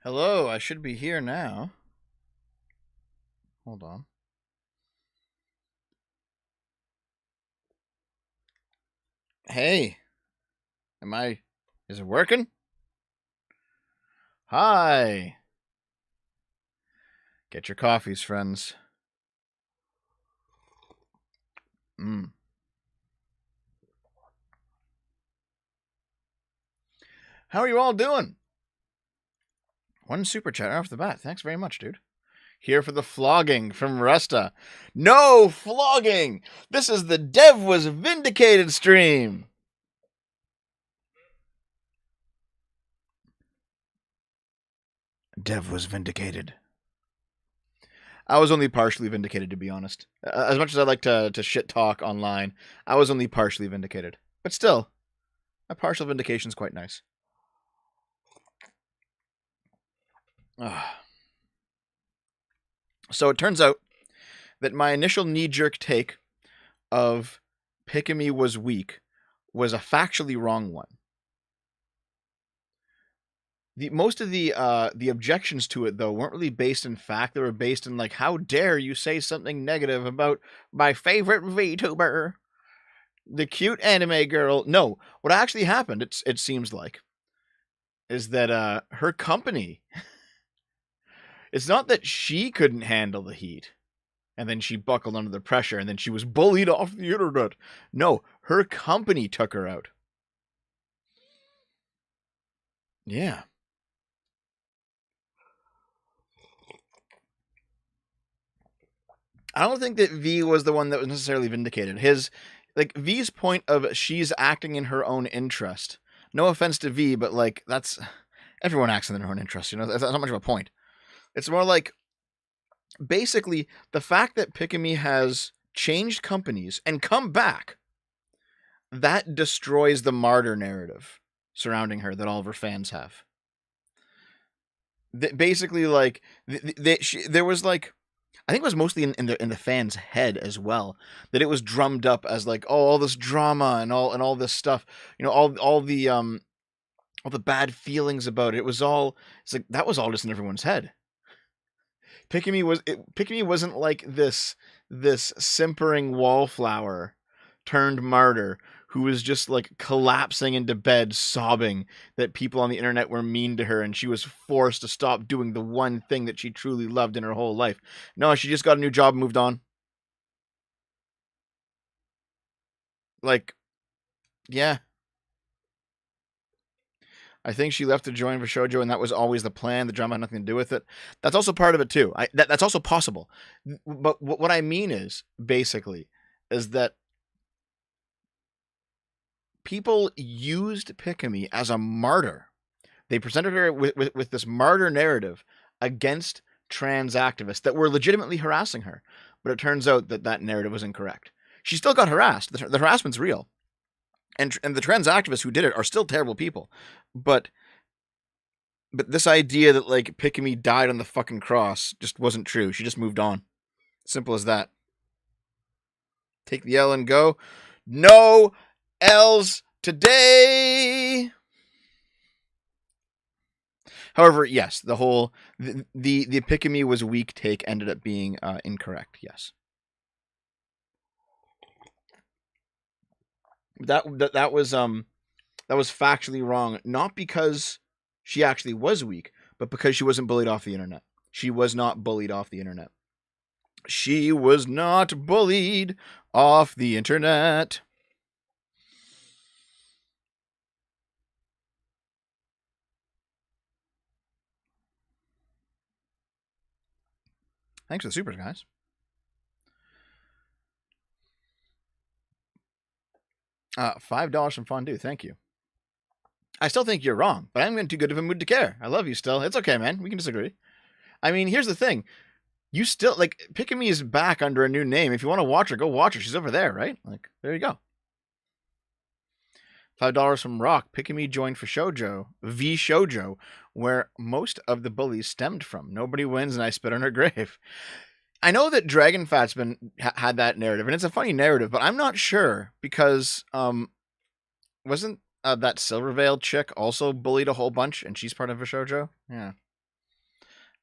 Hello, I should be here now. Hold on. Hey, am I. Is it working? Hi. Get your coffees, friends. Mm. How are you all doing? One super chat off the bat. Thanks very much, dude. Here for the flogging from Resta. No flogging! This is the Dev was vindicated stream. Dev was vindicated. I was only partially vindicated, to be honest. As much as I like to shit talk online, I was only partially vindicated. But still, a partial vindication is quite nice. So it turns out that my initial knee-jerk take of Pikami was weak was a factually wrong one. Most of the objections to it, though, weren't really based in fact. They were based in, like, how dare you say something negative about my favorite VTuber, the cute anime girl. No, what actually happened, it seems like, is that her company, it's not that she couldn't handle the heat and then she buckled under the pressure and then she was bullied off the internet. No, her company took her out. Yeah. I don't think that V was the one that was necessarily vindicated. V's point of she's acting in her own interest. No offense to V, but like that's everyone acts in their own interest. That's not much of a point. It's more like basically the fact that Pikami has changed companies and come back. That destroys the martyr narrative surrounding her that all of her fans have. Basically, like there was like. I think it was mostly in the fans' head as well that it was drummed up as like, oh, all this drama and all this stuff, all the bad feelings about it. It's like that was all just in everyone's head. Pikami wasn't like this simpering wallflower turned martyr who was just like collapsing into bed sobbing that people on the internet were mean to her and she was forced to stop doing the one thing that she truly loved in her whole life. No, she just got a new job and moved on. Like, yeah. I think she left to join for shoujo, and that was always the plan. The drama had nothing to do with it. That's also part of it too. That's also possible. But what I mean is, basically, is that people used Pikami as a martyr. They presented her with this martyr narrative against trans activists that were legitimately harassing her. But it turns out that narrative was incorrect. She still got harassed. The harassment's real. And the trans activists who did it are still terrible people. But this idea that, like, Pikami died on the fucking cross just wasn't true. She just moved on. Simple as that. Take the L and go. No L's today. However, yes, the Pikami was weak take ended up being incorrect. Yes. That was factually wrong, not because she actually was weak, but because she wasn't bullied off the internet. She was not bullied off the internet. She was not bullied off the internet. Thanks for the supers, guys. $5 from Fondue. Thank you. I still think you're wrong, but I'm in too good of a mood to care. I love you still. It's okay, man. We can disagree. I mean, here's the thing. You still, like, Pikami is back under a new name. If you want to watch her, go watch her. She's over there, right? Like, there you go. $5 from Rock. Pikami joined for Shoujo, V Shoujo, where most of the bullies stemmed from. Nobody wins and I spit on her grave. I know that Dragon Fat's had that narrative, and it's a funny narrative, but I'm not sure because wasn't that Silver Veil chick also bullied a whole bunch, and she's part of a shoujo? Yeah.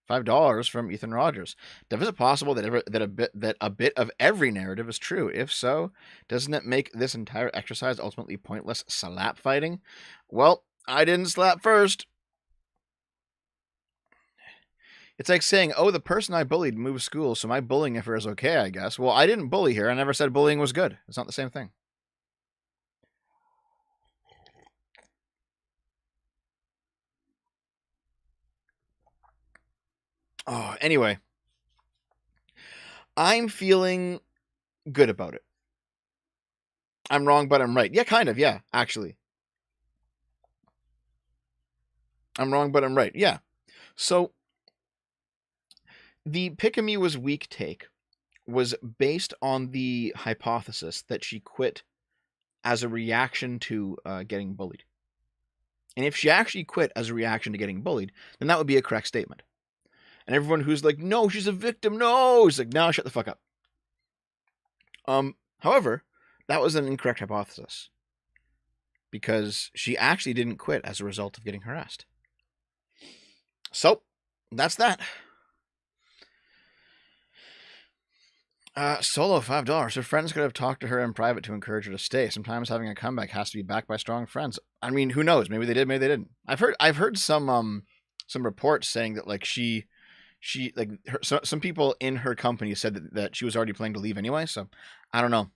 $5 from Ethan Rogers. Dev, is it possible that a bit of every narrative is true? If so, doesn't it make this entire exercise ultimately pointless slap fighting? Well, I didn't slap first. It's like saying, oh, the person I bullied moved schools, so my bullying of her is okay, I guess. Well, I didn't bully her. I never said bullying was good. It's not the same thing. Oh, anyway. I'm feeling good about it. I'm wrong, but I'm right. Yeah, kind of. Yeah, actually. I'm wrong, but I'm right. Yeah. So the Pick-a-Me was weak take was based on the hypothesis that she quit as a reaction to getting bullied. And if she actually quit as a reaction to getting bullied, then that would be a correct statement. And everyone who's like, no, she's a victim, no, is like, no, shut the fuck up. However, that was an incorrect hypothesis because she actually didn't quit as a result of getting harassed. So, that's that. Solo, $5. Her friends could have talked to her in private to encourage her to stay. Sometimes having a comeback has to be backed by strong friends. I mean, who knows? Maybe they did, maybe they didn't. I've heard some reports saying that like she like some people in her company said that she was already planning to leave anyway. So I don't know.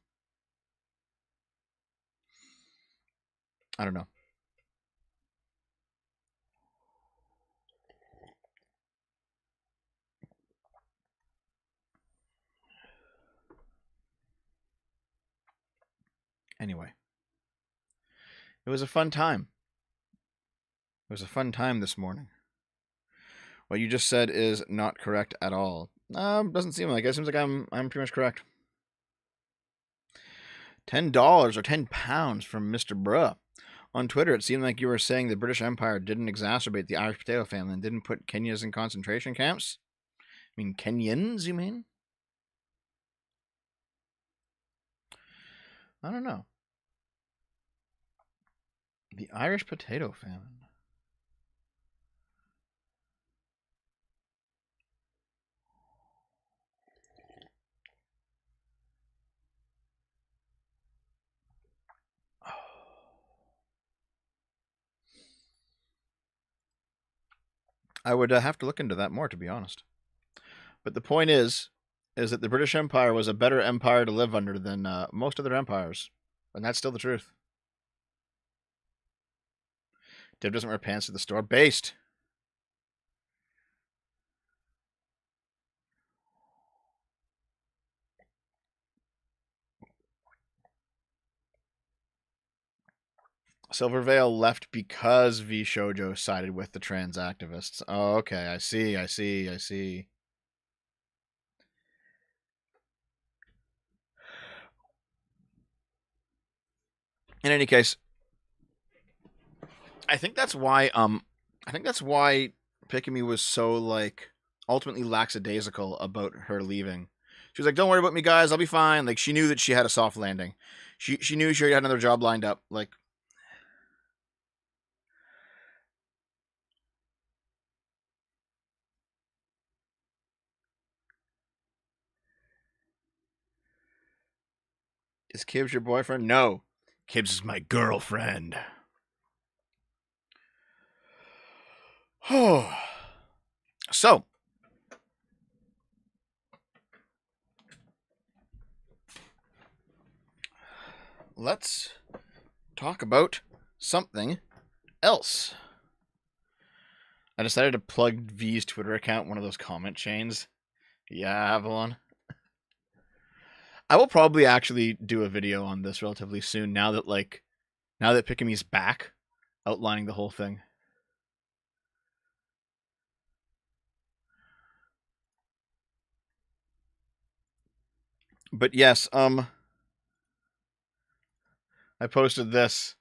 Anyway, it was a fun time. It was a fun time this morning. What you just said is not correct at all. Doesn't seem like it. Seems like I'm pretty much correct. $10 or £10 from Mr. Bruh. On Twitter, it seemed like you were saying the British Empire didn't exacerbate the Irish potato famine and didn't put Kenyans in concentration camps. I mean, Kenyans, you mean? I don't know. The Irish potato famine. I would have to look into that more, to be honest. But the point is that the British Empire was a better empire to live under than most other empires. And that's still the truth. Dib doesn't wear pants to the store. Based. Silverveil left because V Shoujo sided with the trans activists. Oh, okay. I see. In any case, I think that's why Pick-a-Me was so like ultimately lackadaisical about her leaving. She was like, "Don't worry about me, guys. I'll be fine." Like she knew that she had a soft landing. She knew she already had another job lined up. Like, is Kibbs your boyfriend? No, Kibbs is my girlfriend. So, let's talk about something else. I decided to plug V's Twitter account, one of those comment chains. Yeah, Avalon. I will probably actually do a video on this relatively soon now that Pick-a-Me's back, outlining the whole thing. But yes, I posted this.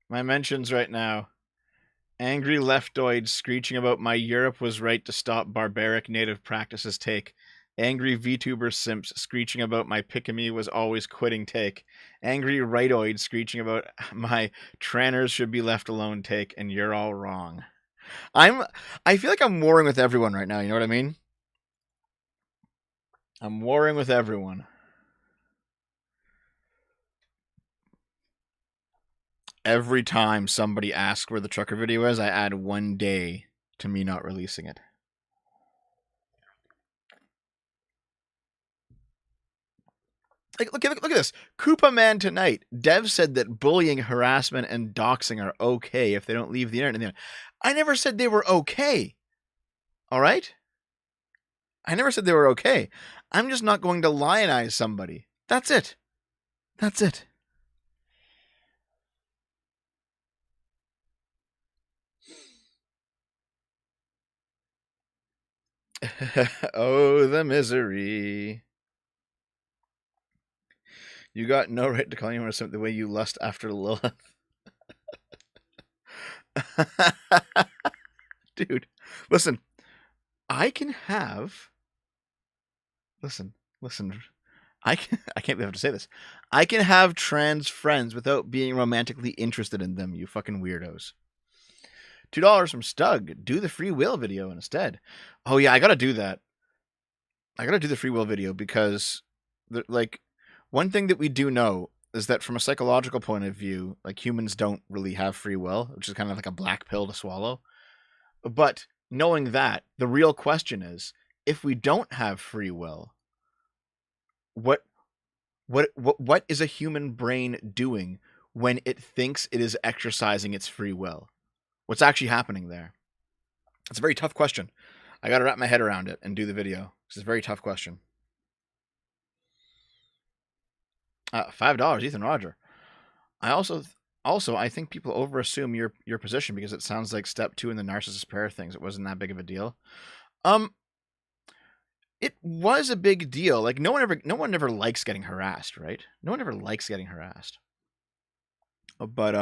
My mentions right now. Angry leftoids screeching about my Europe was right to stop barbaric native practices take. Angry VTuber simps screeching about my Pick-a-Me was always quitting take. Angry rightoids screeching about my Tranners should be left alone take, and you're all wrong. I feel like I'm warring with everyone right now. You know what I mean? I'm warring with everyone. Every time somebody asks where the trucker video is, I add 1 day to me not releasing it. Like, look at this. Koopa Man tonight. Dev said that bullying, harassment, and doxing are okay if they don't leave the internet. I never said they were okay. All right? I never said they were okay. I'm just not going to lionize somebody. That's it. That's it. Oh, the misery. You got no right to call anyone something the way you lust after Lilith. Dude, listen. I can have. Listen. I can't be able to say this. I can have trans friends without being romantically interested in them, you fucking weirdos. $2 from Stug. Do the free will video instead. Oh yeah, I gotta do that. I gotta do the free will video because, like, one thing that we do know is that from a psychological point of view, like, humans don't really have free will, which is kind of like a black pill to swallow. But knowing that, the real question is, if we don't have free will, what is a human brain doing when it thinks it is exercising its free will? What's actually happening there? It's a very tough question. I got to wrap my head around it and do the video. It's a very tough question. $5, Ethan Roger. I also I think people overassume your position because it sounds like step 2 in the narcissist pair things. It wasn't that big of a deal. It was a big deal. Like, no one ever likes getting harassed, right? No one ever likes getting harassed. But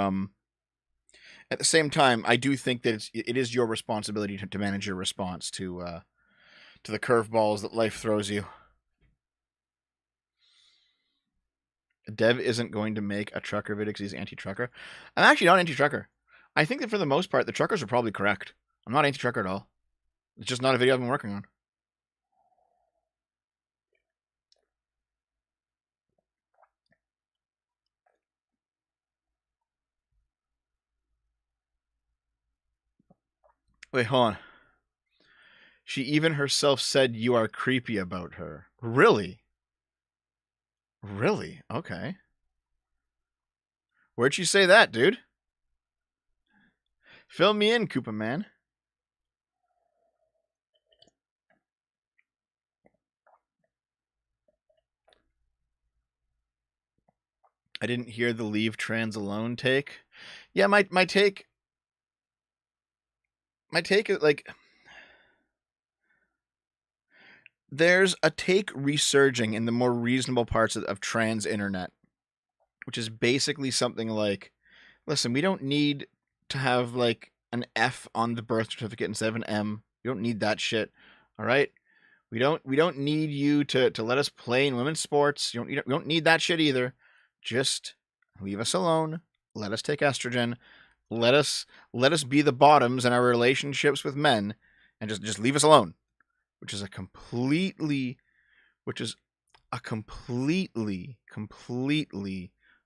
at the same time, I do think that it is your responsibility to manage your response to the curveballs that life throws you. Dev isn't going to make a trucker video because he's anti-trucker. I'm actually not anti-trucker. I think that for the most part, the truckers are probably correct. I'm not anti-trucker at all. It's just not a video I've been working on. Wait, hold on. She even herself said you are creepy about her. Really? Really? Okay. Where'd she say that, dude? Fill me in, Koopa Man. I didn't hear the leave trans alone take. Yeah, my take is like, there's a take resurging in the more reasonable parts of trans internet, which is basically something like, listen, we don't need to have like an F on the birth certificate instead of an M. We don't need that shit. All right? We don't need you to let us play in women's sports. We don't need that shit either. Just leave us alone. Let us take estrogen. Let us be the bottoms in our relationships with men, and just leave us alone. Which is a completely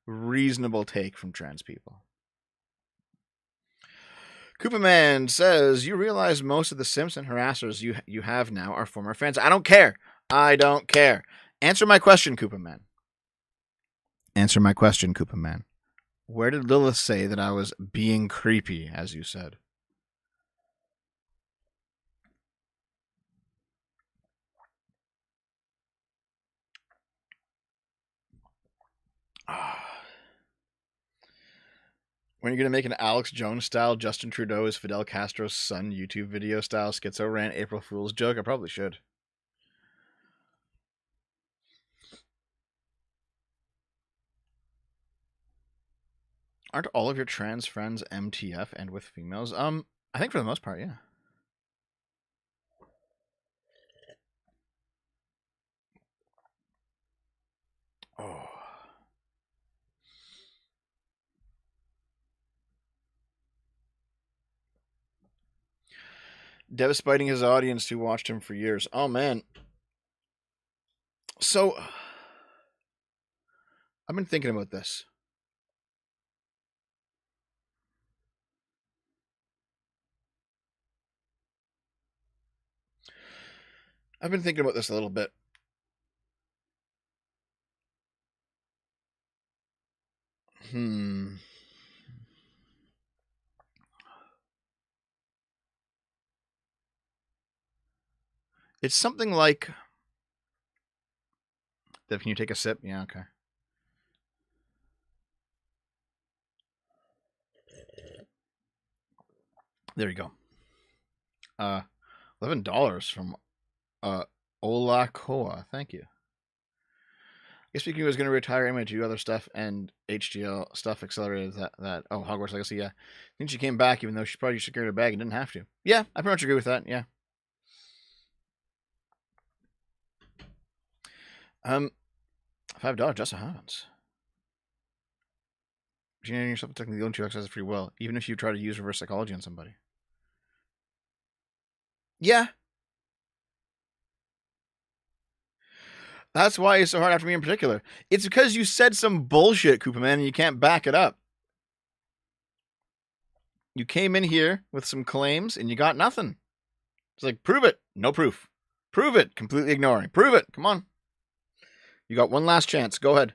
reasonable take from trans people. Koopa Man says, you realize most of the Simpson harassers you have now are former fans. I don't care. Answer my question, Koopa Man. Answer my question, Koopa Man. Where did Lilith say that I was being creepy, as you said? When are you going to make an Alex Jones style Justin Trudeau is Fidel Castro's son YouTube video style schizo rant April Fool's joke? I probably should. Aren't all of your trans friends MTF and with females? I think for the most part, yeah. Oh. Devastating his audience who watched him for years. Oh, man. So, I've been thinking about this. I've been thinking about this a little bit. It's something like... Dev, can you take a sip? Yeah, okay. There you go. $11 from Olakoa. Thank you. I guess speaking, he was going to retire Image, do other stuff, and HDL stuff accelerated that. Oh, Hogwarts Legacy, yeah. I think she came back, even though she probably secured her bag and didn't have to. Yeah, I pretty much agree with that. Yeah. $5 just a hands. Engineering yourself technically don't you exercise free will, even if you try to use reverse psychology on somebody. Yeah. That's why it's so hard after me in particular. It's because you said some bullshit, Koopa Man, and you can't back it up. You came in here with some claims and you got nothing. It's like, prove it. No proof. Prove it. Completely ignoring. Prove it. Come on. You got one last chance. Go ahead.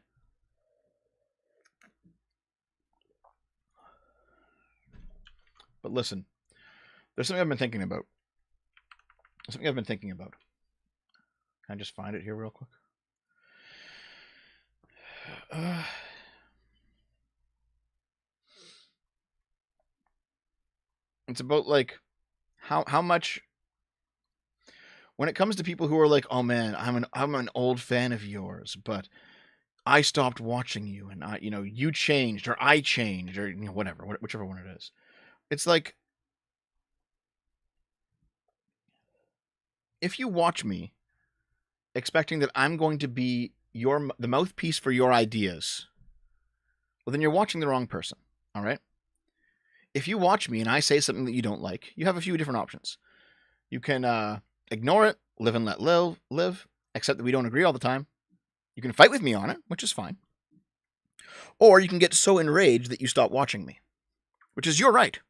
But listen, there's something I've been thinking about. Can I just find it here real quick? It's about like how much, when it comes to people who are like, oh man, I'm an old fan of yours, but I stopped watching you, and you changed, or I changed, or whatever, whichever one it is. It's like, if you watch me expecting that I'm going to be the mouthpiece for your ideas, well, then you're watching the wrong person. All right. If you watch me and I say something that you don't like, you have a few different options. You can ignore it, live and let live, accept that we don't agree all the time. You can fight with me on it, which is fine. Or you can get so enraged that you stop watching me, which is your right.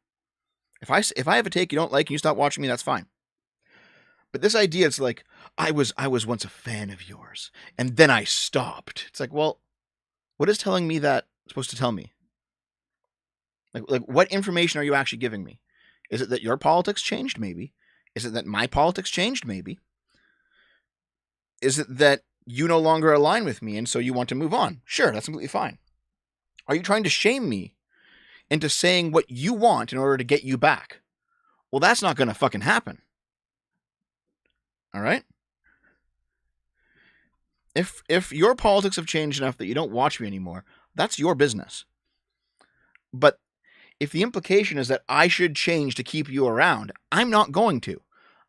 If I have a take you don't like and you stop watching me, that's fine. But this idea, it's like, I was once a fan of yours, and then I stopped. It's like, well, what is telling me that supposed to tell me? Like what information are you actually giving me? Is it that your politics changed? Maybe. Is it that my politics changed? Maybe. Is it that you no longer align with me and so you want to move on? Sure, that's completely fine. Are you trying to shame me into saying what you want in order to get you back? Well, that's not going to fucking happen. All right? If your politics have changed enough that you don't watch me anymore, that's your business. But if the implication is that I should change to keep you around, I'm not going to.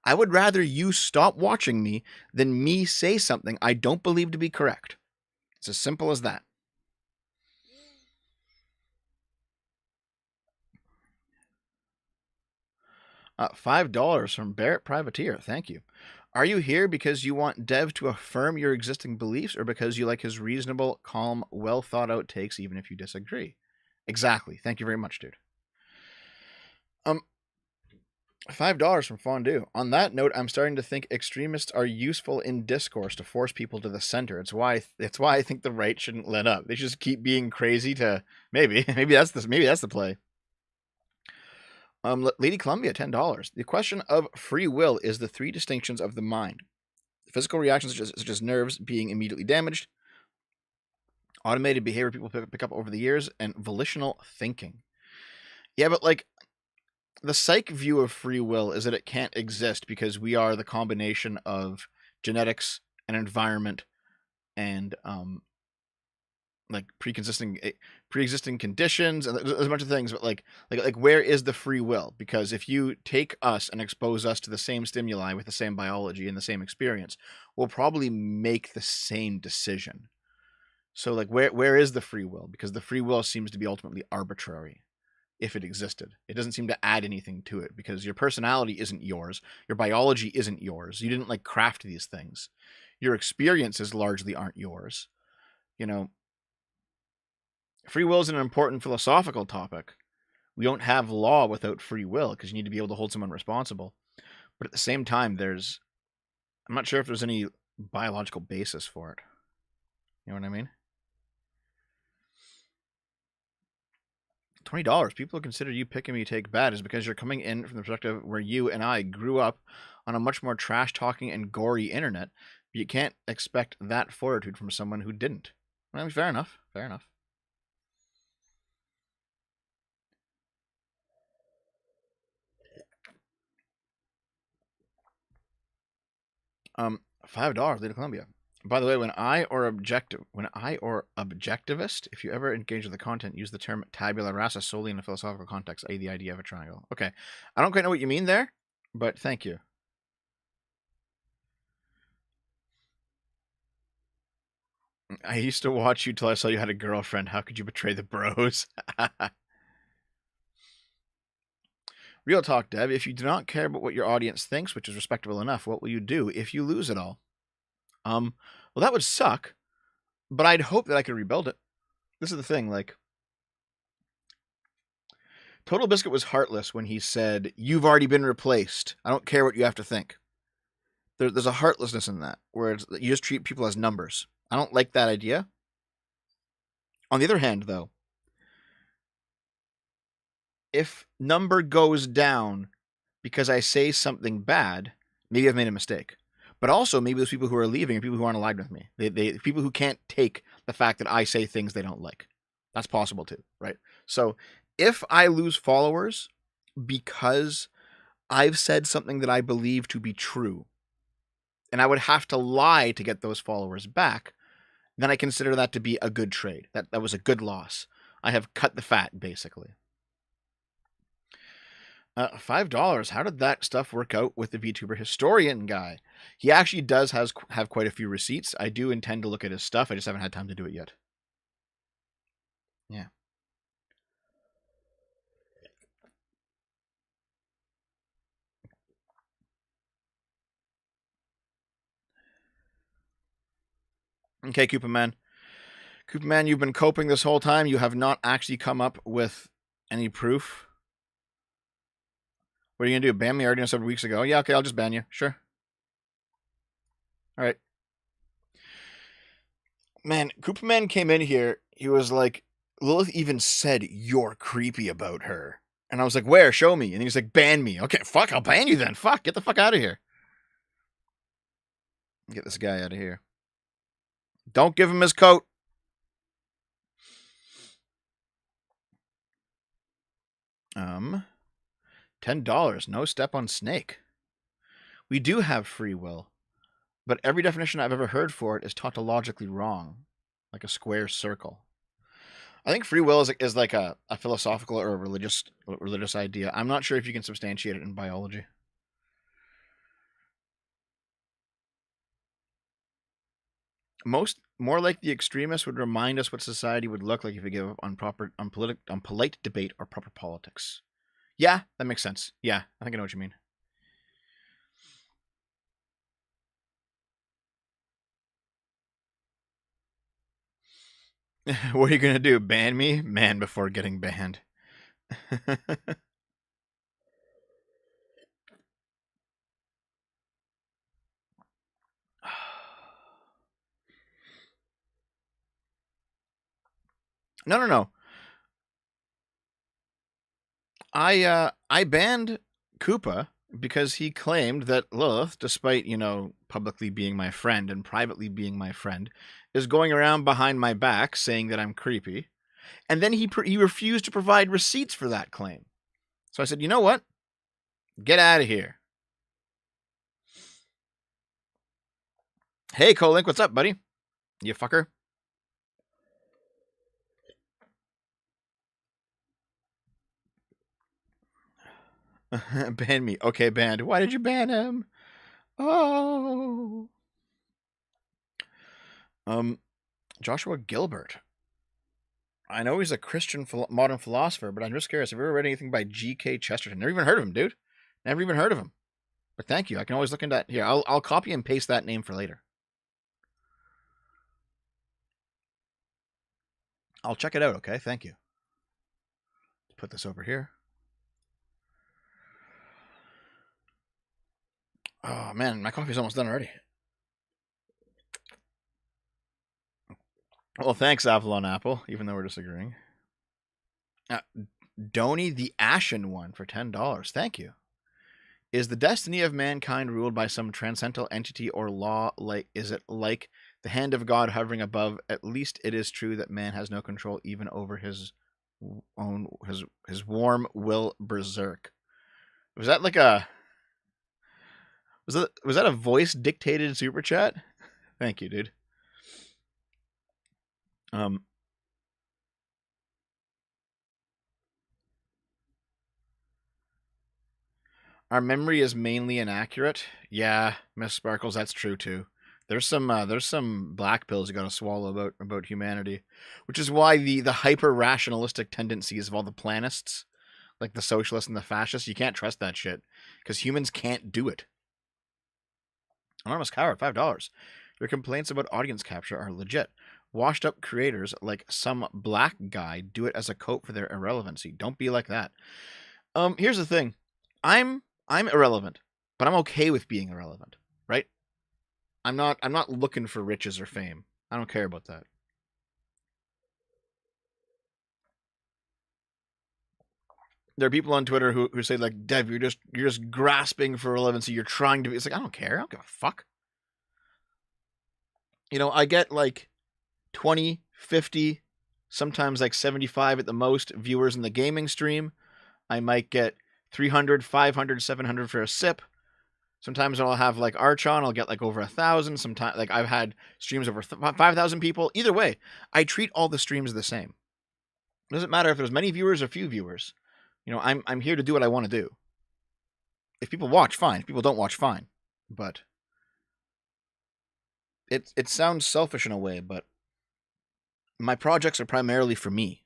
I would rather you stop watching me than me say something I don't believe to be correct. It's as simple as that. $5 from Barrett Privateer. Thank you. Are you here because you want Dev to affirm your existing beliefs, or because you like his reasonable, calm, well thought out takes even if you disagree? Exactly. Thank you very much, dude. $5 from Fondue. On that note, I'm starting to think extremists are useful in discourse to force people to the center. It's why I think the right shouldn't let up. They should just keep being crazy to maybe that's the play. Lady Columbia, $10. The question of free will is the three distinctions of the mind: physical reactions such as nerves being immediately damaged, automated behavior people pick up over the years, and volitional thinking. Yeah, but like, the psych view of free will is that it can't exist because we are the combination of genetics and environment and like pre-existing conditions, and there's a bunch of things. But like where is the free will? Because if you take us and expose us to the same stimuli with the same biology and the same experience, we'll probably make the same decision. So like where is the free will? Because the free will seems to be ultimately arbitrary. if it existed. It doesn't seem to add anything to it because your personality isn't yours. Your biology isn't yours. You didn't like craft these things. Your experiences largely aren't yours. You know, free will is an important philosophical topic. We don't have law without free will because you need to be able to hold someone responsible. But at the same time, I'm not sure if there's any biological basis for it. You know what I mean? $20. People consider you picking me take bad is because you're coming in from the perspective where you and I grew up on a much more trash talking and gory internet. But you can't expect that fortitude from someone who didn't. I mean, fair enough. Fair enough. $5, Lady Columbia. By the way, when I or objectivist, if you ever engage with the content, use the term tabula rasa solely in a philosophical context, i.e. the idea of a triangle. Okay. I don't quite know what you mean there, but thank you. I used to watch you till I saw you had a girlfriend. How could you betray the bros? Real talk, Dev. If you do not care about what your audience thinks, which is respectable enough, what will you do if you lose it all? Well, that would suck, but I'd hope that I could rebuild it. This is the thing, like, Total Biscuit was heartless when he said, "You've already been replaced. I don't care what you have to think." There's a heartlessness in that, where you just treat people as numbers. I don't like that idea. On the other hand, though, if number goes down because I say something bad, maybe I've made a mistake. But also, maybe those people who are leaving are people who aren't aligned with me. They people who can't take the fact that I say things they don't like. That's possible too, right? So if I lose followers because I've said something that I believe to be true, and I would have to lie to get those followers back, then I consider that to be a good trade. That was a good loss. I have cut the fat, basically. $5. How did that stuff work out with the VTuber historian guy? He actually does have quite a few receipts. I do intend to look at his stuff. I just haven't had time to do it yet. Yeah. Okay, Koopa Man. Koopa Man, you've been coping this whole time. You have not actually come up with any proof. What are you going to do? Ban me? I already done several weeks ago. Yeah, okay, I'll just ban you. Sure. All right. Man, Koopa Man came in here. He was like, Lilith even said you're creepy about her. And I was like, where? Show me. And he was like, ban me. Okay, fuck, I'll ban you then. Fuck, get the fuck out of here. Get this guy out of here. Don't give him his coat. $10. No step on snake. We do have free will, but every definition I've ever heard for it is tautologically wrong, like a square circle. I think free will is like a philosophical or a religious idea. I'm not sure if you can substantiate it in biology. More like the extremists would remind us what society would look like if we gave up on polite debate or proper politics. Yeah, that makes sense. Yeah, I think I know what you mean. What are you gonna do? Ban me? Man before getting banned. No. I banned Koopa because he claimed that Lilith, despite, publicly being my friend and privately being my friend, is going around behind my back saying that I'm creepy. And then he refused to provide receipts for that claim. So I said, you know what? Get out of here. Hey, Colink, what's up, buddy? You fucker. Ban me. Okay, banned. Why did you ban him? Oh. Joshua Gilbert. I know he's a Christian modern philosopher, but I'm just curious. Have you ever read anything by G.K. Chesterton? Never even heard of him, dude. Never even heard of him. But thank you. I can always look into that. Here, I'll copy and paste that name for later. I'll check it out, okay? Thank you. Put this over here. Oh, man, my coffee's almost done already. Well, thanks, Avalon Apple, even though we're disagreeing. Donny the Ashen One for $10. Thank you. Is the destiny of mankind ruled by some transcendental entity or law? Is it like the hand of God hovering above? At least it is true that man has no control even over his warm will berserk. Was that like a was that a voice dictated super chat? Thank you, dude. Our memory is mainly inaccurate. Yeah, Miss Sparkles, that's true too. There's some black pills you gotta swallow about humanity, which is why the hyper rationalistic tendencies of all the planists, like the socialists and the fascists, you can't trust that shit because humans can't do it. Anonymous Coward, $5. Your complaints about audience capture are legit. Washed up creators like some black guy do it as a cope for their irrelevancy. Don't be like that. Here's the thing. I'm irrelevant, but I'm okay with being irrelevant, right? I'm not looking for riches or fame. I don't care about that. There are people on Twitter who say like, Dev, you're just grasping for relevancy. You're trying to be. It's like, I don't care. I don't give a fuck. You know, I get like 20, 50, sometimes like 75 at the most viewers in the gaming stream. I might get 300, 500, 700 for a sip. Sometimes I'll have like Arch on. I'll get like over 1,000. Sometimes like I've had streams over 5,000 people. Either way, I treat all the streams the same. It doesn't matter if there's many viewers or few viewers. You know, I'm here to do what I want to do. If people watch, fine. If people don't watch, fine. But it sounds selfish in a way, but my projects are primarily for me.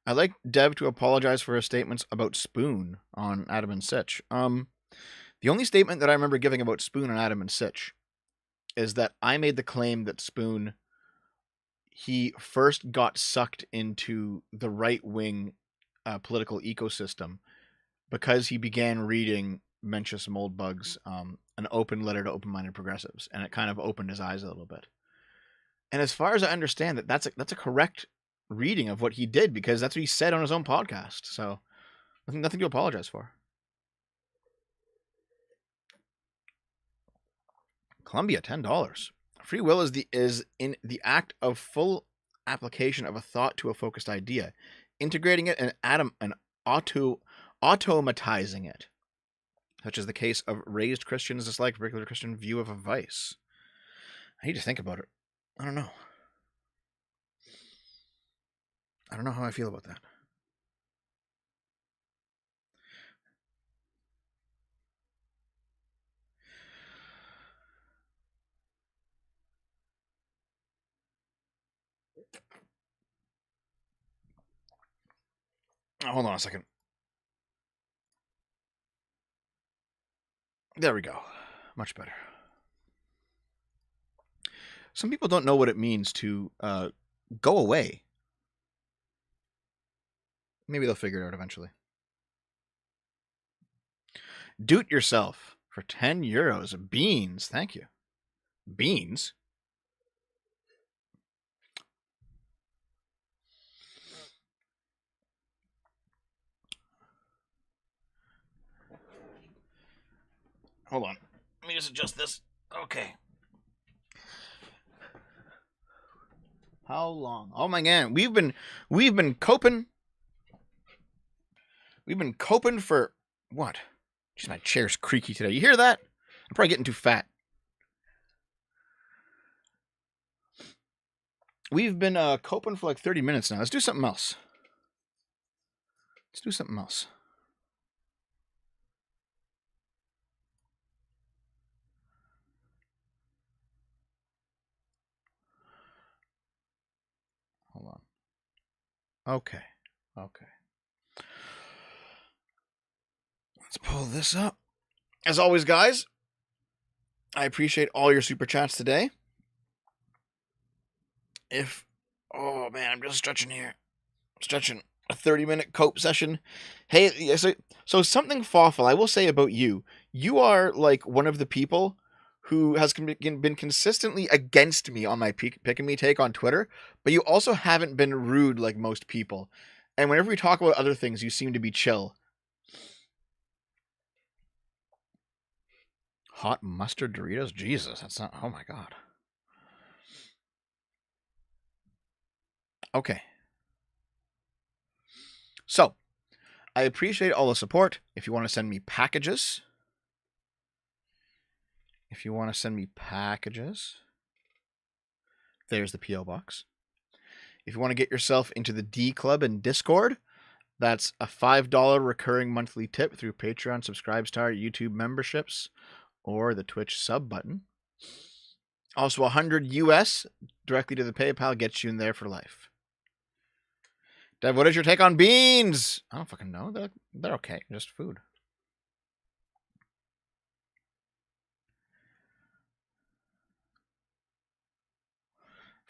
I'd like Dev to apologize for his statements about Spoon on Adam and Sitch. The only statement that I remember giving about Spoon on Adam and Sitch is that I made the claim that Spoon, he first got sucked into the right-wing political ecosystem because he began reading Mencius Moldbug's An Open Letter to Open-Minded Progressives, and it kind of opened his eyes a little bit. And as far as I understand that's a correct reading of what he did, because that's what he said on his own podcast. So nothing to apologize for. Columbia, $10. Free will is in the act of full application of a thought to a focused idea, integrating it and automatizing it, such as the case of raised Christians dislike regular Christian view of a vice. I need to think about it. I don't know. I don't know how I feel about that. Hold on a second. There we go. Much better. Some people don't know what it means to go away. Maybe they'll figure it out eventually. Do it yourself for €10. Beans, thank you. Beans? Hold on. Let me just adjust this. Okay. How long? Oh my god, we've been coping. We've been coping for what? Jeez, my chair's creaky today. You hear that? I'm probably getting too fat. We've been coping for like 30 minutes now. Let's do something else. Okay. Okay. Let's pull this up. As always, guys, I appreciate all your super chats today. Oh man, I'm just stretching here. Stretching a 30-minute cope session. Hey, so something Fawful, I will say about you. You are like one of the people who has been consistently against me on my pick and me take on Twitter, but you also haven't been rude like most people. And whenever we talk about other things, you seem to be chill. Hot mustard Doritos? Jesus, that's not... Oh my god. Okay. So, I appreciate all the support. If you want to send me packages... there's the P.O. Box. If you want to get yourself into the D Club and Discord, that's a $5 recurring monthly tip through Patreon, Subscribe Star, YouTube memberships, or the Twitch sub button. Also, $100 US directly to the PayPal gets you in there for life. Dev, what is your take on beans? I don't fucking know. They're okay. Just food.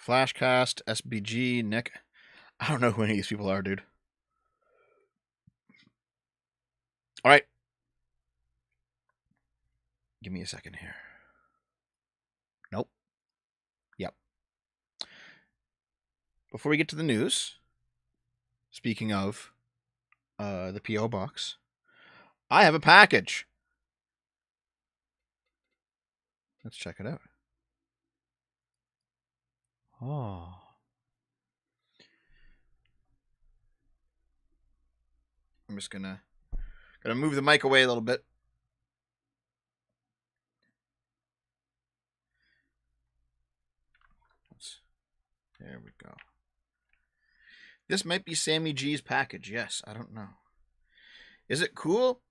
Flashcast, SBG, Nick. I don't know who any of these people are, dude. All right. Give me a second here. Nope. Yep. Before we get to the news, speaking of the P.O. Box, I have a package. Let's check it out. Oh. I'm just gonna move the mic away a little bit. There we go. This might be Sammy G's package. Yes, I don't know. Is it cool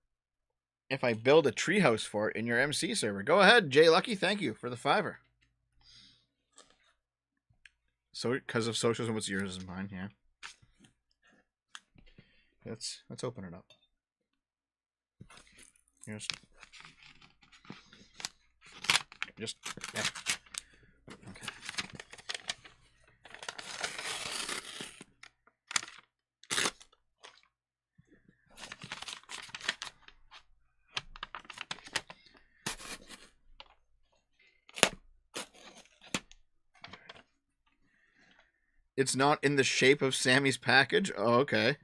if I build a treehouse for it in your MC server? Go ahead, Jay Lucky. Thank you for the $5. So, because of socialism, what's yours is mine. Yeah. Let's open it up. Just yeah. Okay. It's not in the shape of Sammy's package? Oh, okay.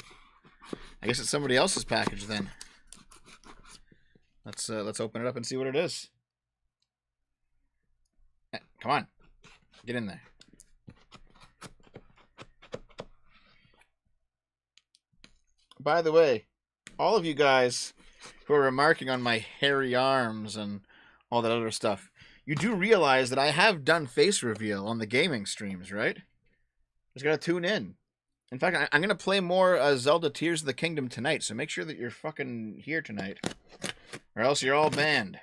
I guess it's somebody else's package then. Let's open it up and see what it is. Come on. Get in there. By the way, all of you guys who are remarking on my hairy arms and all that other stuff, you do realize that I have done face reveal on the gaming streams, right? Just gotta tune in. In fact, I'm gonna play more Zelda Tears of the Kingdom tonight, so make sure that you're fucking here tonight. Or else you're all banned.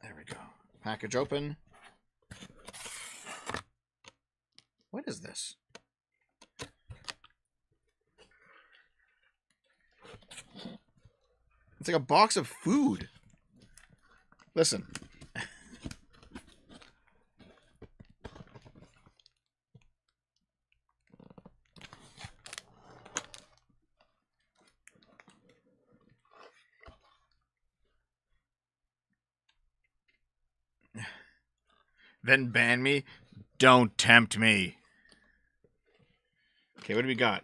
There we go. Package open. What is this? It's like a box of food. Listen. Then ban me? Don't tempt me. Okay, what do we got?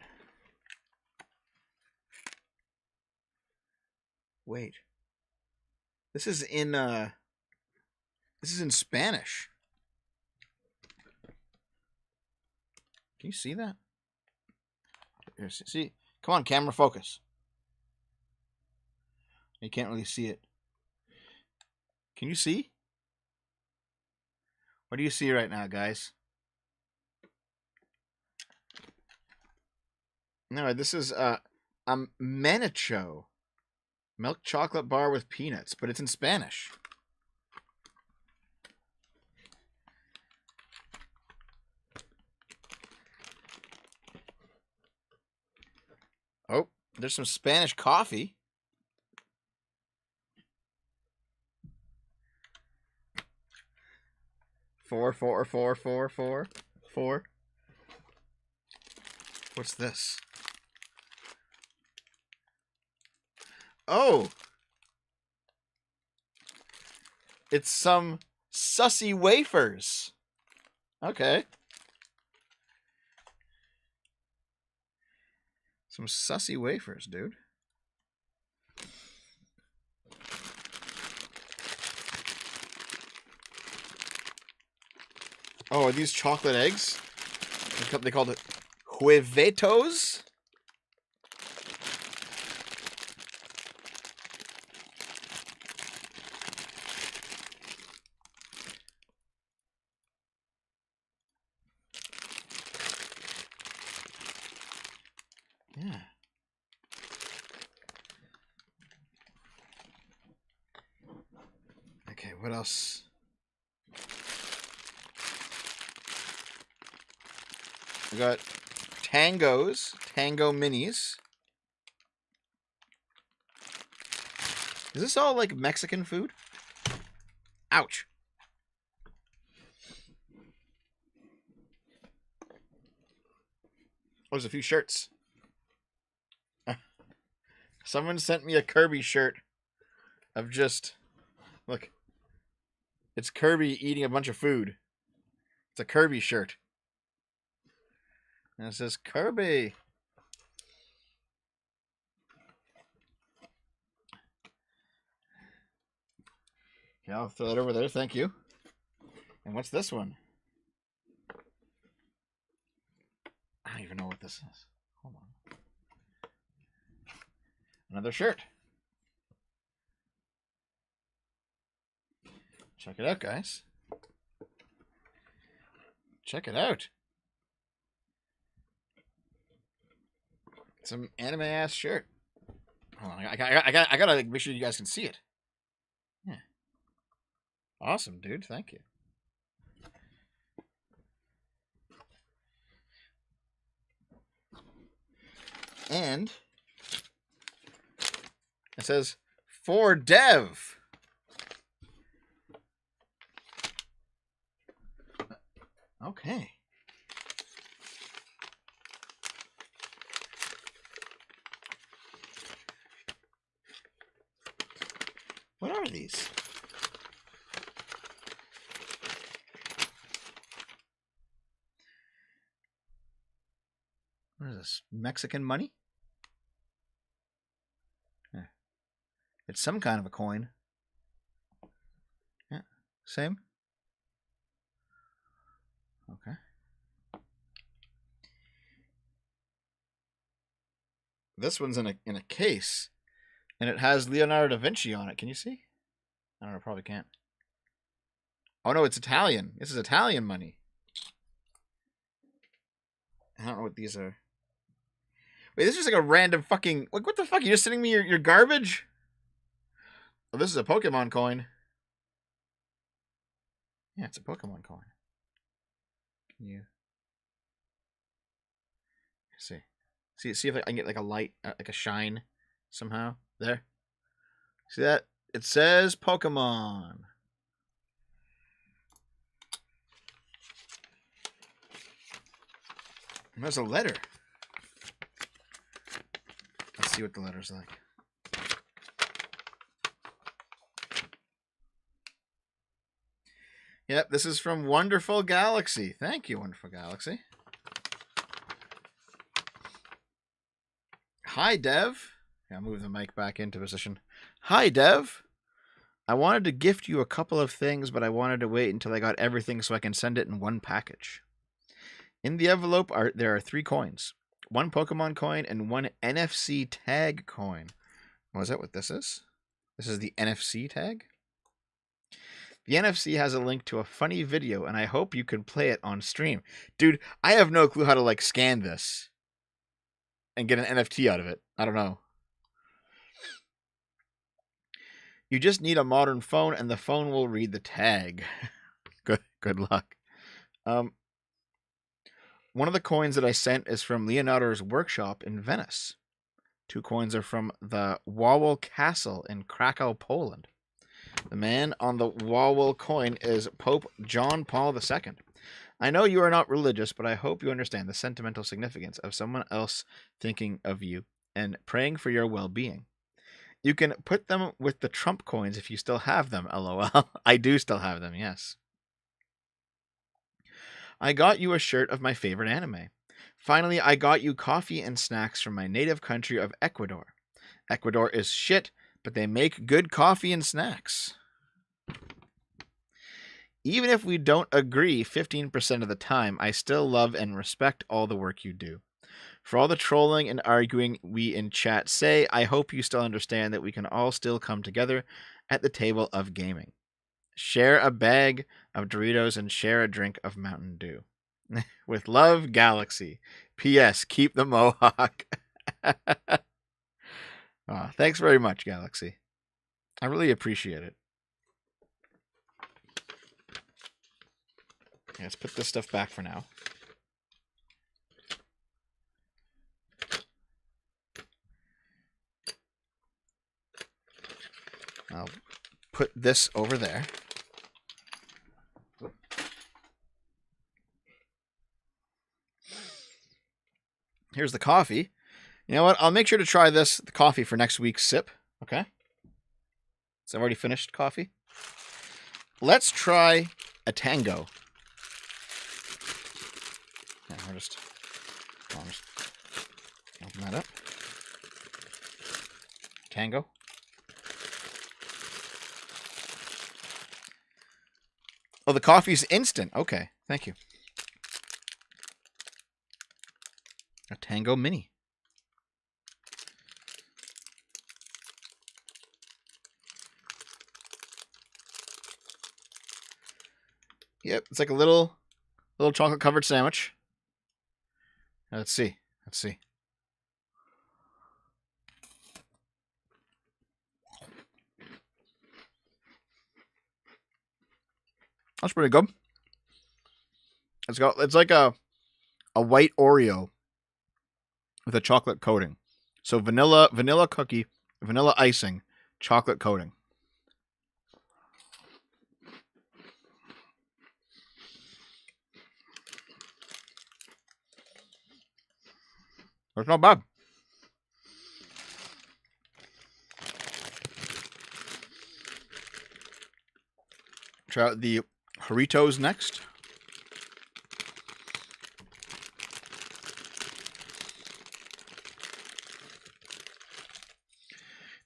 Wait. This is in Spanish. Can you see that? Here, see? Come on, camera, focus. You can't really see it. Can you see? What do you see right now, guys? No, this is a Manicho milk chocolate bar with peanuts, but it's in Spanish. There's some Spanish coffee. Four. What's this? Oh! It's some sussy wafers. Okay. Some sussy wafers, dude. Oh, are these chocolate eggs? They called it huevetos? Yeah. Okay, what else? We got Tango minis. Is this all like Mexican food? Ouch. Oh, there's a few shirts. Someone sent me a Kirby shirt of just, look, it's Kirby eating a bunch of food. It's a Kirby shirt. And it says Kirby. Yeah, I'll throw that over there. Thank you. And what's this one? I don't even know what this is. Hold on. Another shirt. Check it out, guys. Check it out. Some anime ass shirt. Hold on, I gotta make sure you guys can see it. Yeah. Awesome, dude. Thank you. And it says for Dev. Okay. What are these? What is this? Mexican money? Yeah. It's some kind of a coin. Yeah. Same. Okay. This one's in a case, and it has Leonardo da Vinci on it. Can you see? I don't know. Probably can't. Oh no, it's Italian. This is Italian money. I don't know what these are. Wait, this is just like a random fucking. Like, what the fuck? You just sending me your garbage? Oh, this is a Pokemon coin. Yeah, it's a Pokemon coin. Can you see? See if I can get like a light, like a shine, somehow. There. See that? It says Pokemon. And there's a letter. Let's see what the letter's like. Yep, this is from Wonderful Galaxy. Thank you, Wonderful Galaxy. Hi, Dev. I'll move the mic back into position. Hi, Dev. I wanted to gift you a couple of things, but I wanted to wait until I got everything so I can send it in one package. In the envelope there are 3 coins. 1 Pokemon coin and 1 NFC tag coin. Oh, is that what this is? This is the NFC tag? The NFC has a link to a funny video, and I hope you can play it on stream. Dude, I have no clue how to, like, scan this and get an NFT out of it. I don't know. You just need a modern phone, and the phone will read the tag. Good luck. One of the coins that I sent is from Leonardo's workshop in Venice. 2 coins are from the Wawel Castle in Krakow, Poland. The man on the Wawel coin is Pope John Paul II. I know you are not religious, but I hope you understand the sentimental significance of someone else thinking of you and praying for your well-being. You can put them with the Trump coins if you still have them, lol. I do still have them, yes. I got you a shirt of my favorite anime. Finally, I got you coffee and snacks from my native country of Ecuador. Ecuador is shit, but they make good coffee and snacks. Even if we don't agree 15% of the time, I still love and respect all the work you do. For all the trolling and arguing we in chat say, I hope you still understand that we can all still come together at the table of gaming. Share a bag of Doritos and share a drink of Mountain Dew. With love, Galaxy. P.S. Keep the mohawk. Oh, thanks very much, Galaxy. I really appreciate it. Okay, let's put this stuff back for now. I'll put this over there. Here's the coffee. You know what? I'll make sure to try the coffee for next week's sip. Okay? So I've already finished coffee. Let's try a tango. Yeah, I'll just open that up. Tango. Oh, the coffee's instant. Okay, thank you. A Tango Mini. Yep, it's like a little chocolate covered sandwich. Let's see. That's pretty good. It's like a white Oreo with a chocolate coating. So vanilla cookie, vanilla icing, chocolate coating. It's not bad. Try out the Doritos next.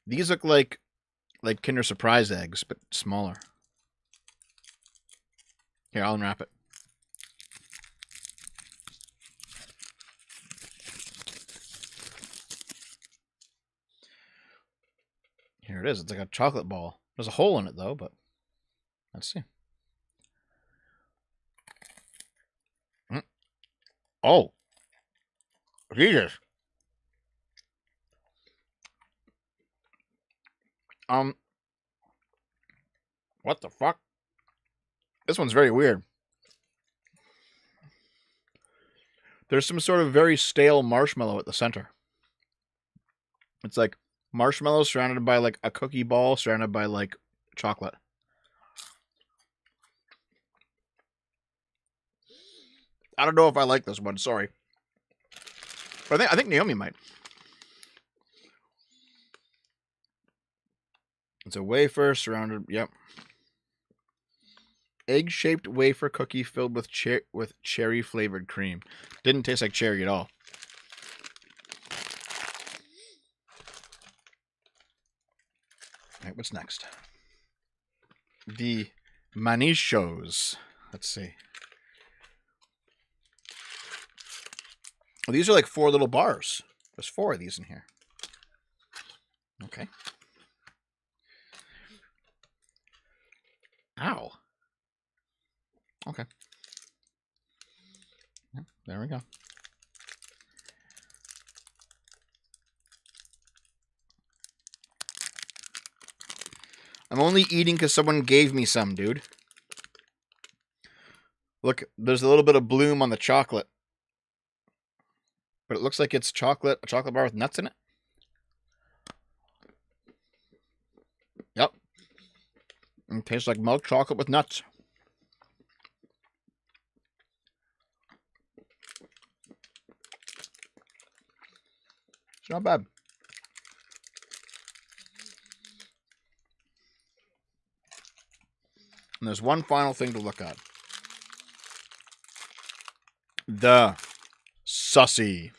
These look like Kinder Surprise eggs, but smaller. Here, I'll unwrap it. Here it is. It's like a chocolate ball. There's a hole in it, though, but let's see. Oh. Jesus. What the fuck? This one's very weird. There's some sort of very stale marshmallow at the center. It's like marshmallow surrounded by like a cookie ball surrounded by like chocolate. I don't know if I like this one, sorry. But I think Naomi might. It's a wafer surrounded, yep. Egg-shaped wafer cookie filled with cherry-flavored cream. Didn't taste like cherry at all. All right, what's next? The Manichos. Let's see. Oh, these are like 4 little bars. There's 4 of these in here. Okay. Ow. Okay. Yep, there we go. I'm only eating because someone gave me some, dude. Look, there's a little bit of bloom on the chocolate. But it looks like it's chocolate, a chocolate bar with nuts in it. It tastes like milk chocolate with nuts. It's not bad. And there's one final thing to look at. The Sussy.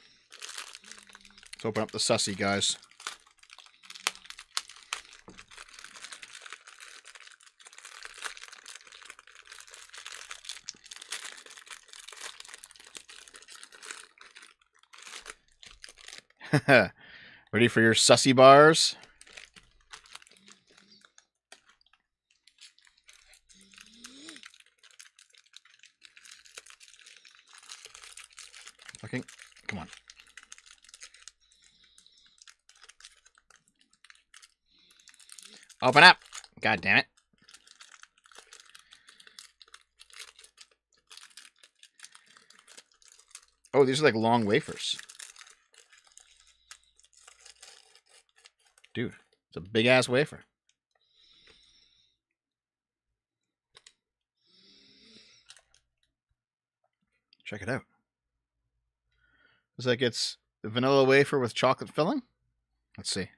Let's open up the Sussy, guys. Ready for your Sussy bars? Looking. Come on. Open up. God damn it. Oh, these are like long wafers. Dude, it's a big ass wafer. Check it out. Looks like it's a vanilla wafer with chocolate filling. Let's see.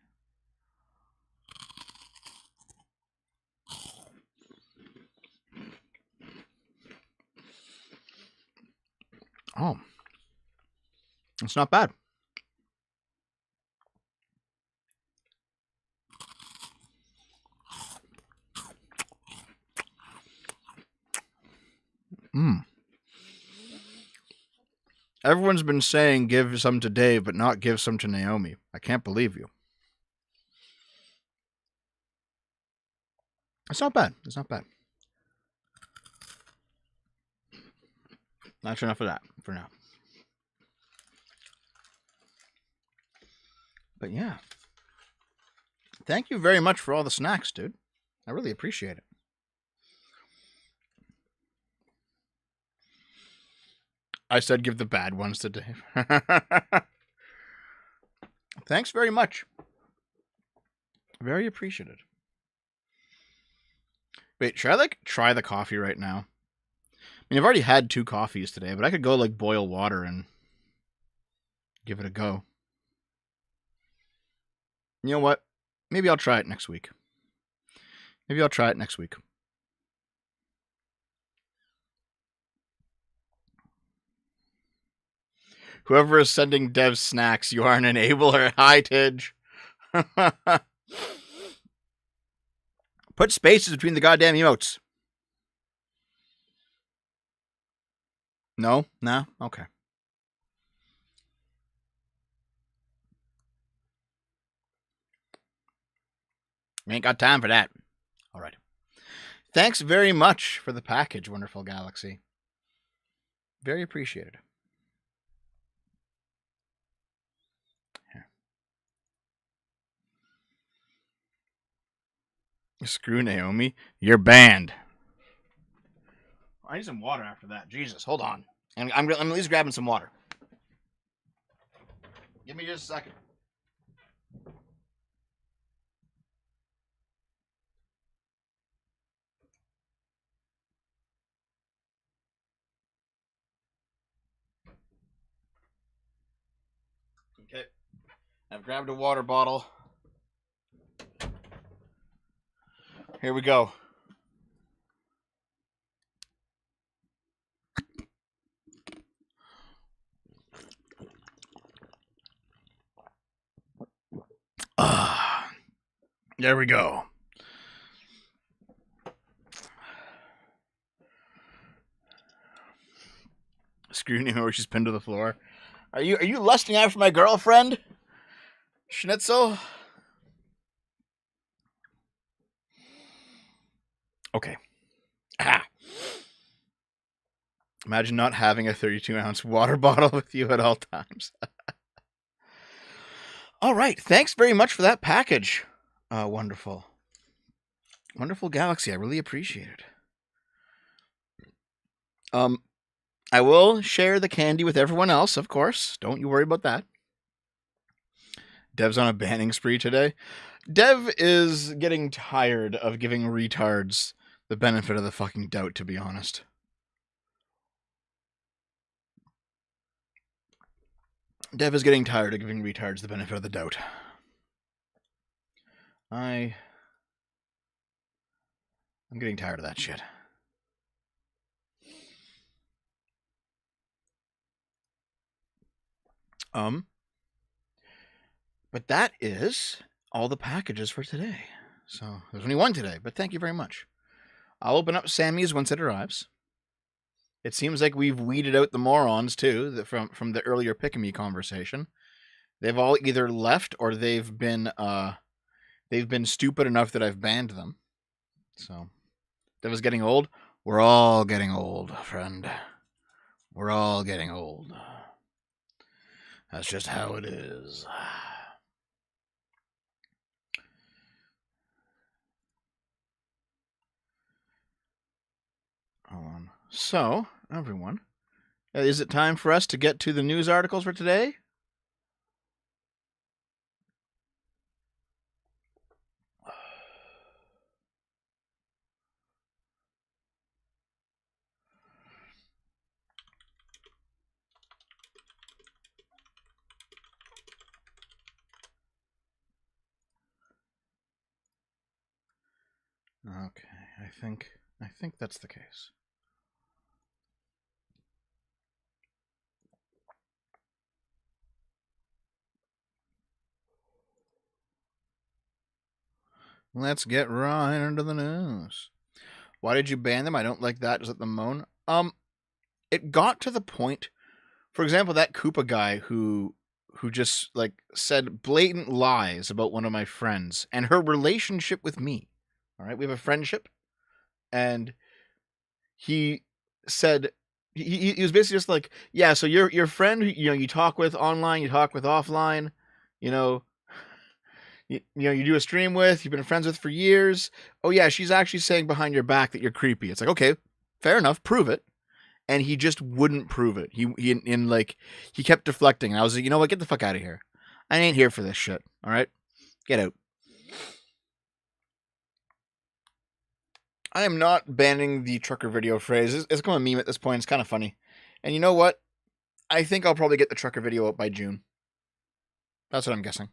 Oh, it's not bad. Everyone's been saying give some to Dave, but not give some to Naomi. I can't believe you. It's not bad. It's not bad. That's enough of that for now. But yeah. Thank you very much for all the snacks, dude. I really appreciate it. I said give the bad ones to Dave. Thanks very much. Very appreciated. Wait, should I like try the coffee right now? I mean, I've already had 2 coffees today, but I could go like boil water and give it a go. You know what? Maybe I'll try it next week. Whoever is sending Dev snacks, you are an enabler. Hi, Tidge. Put spaces between the goddamn emotes. No? Nah? Okay. Ain't got time for that. All right. Thanks very much for the package, Wonderful Galaxy. Very appreciated. Here. Screw Naomi. You're banned. I need some water after that. Jesus, hold on. I'm at least grabbing some water. Give me just a second. Okay. I've grabbed a water bottle. Here we go. There we go. Screaming where she's pinned to the floor. Are you lusting after my girlfriend, Schnitzel? Okay. Ah. Imagine not having a 32-ounce water bottle with you at all times. All right. Thanks very much for that package. Wonderful. Wonderful Galaxy. I really appreciate it. I will share the candy with everyone else, of course. Don't you worry about that. Dev's on a banning spree today. Dev is getting tired of giving retards the benefit of the fucking doubt, to be honest. Dev is getting tired of giving retards the benefit of the doubt. I'm getting tired of that shit. But that is all the packages for today. So there's only one today, but thank you very much. I'll open up Sammy's once it arrives. It seems like we've weeded out the morons too from the earlier Pick-a-Me conversation. They've all either left or they've been stupid enough that I've banned them. So that was getting old. We're all getting old, friend. We're all getting old. That's just how it is. Hold on. So, everyone, is it time for us to get to the news articles for today? Okay, I think that's the case. Let's get right into the news. Why did you ban them? I don't like that. Just let them moan. It got to the point, for example, that Koopa guy who just like said blatant lies about one of my friends and her relationship with me. All right, we have a friendship, and he said he was basically just like, yeah, so your friend, you talk with online, you talk with offline, you know, you do a stream with, you've been friends with for years. Oh yeah, she's actually saying behind your back that you're creepy. It's like, okay, fair enough, prove it. And he just wouldn't prove it. He kept deflecting. And I was like, you know what, get the fuck out of here. I ain't here for this shit. All right, get out. I am not banning the trucker video phrase. It's become a meme at this point. It's kind of funny. And you know what? I think I'll probably get the trucker video up by June. That's what I'm guessing.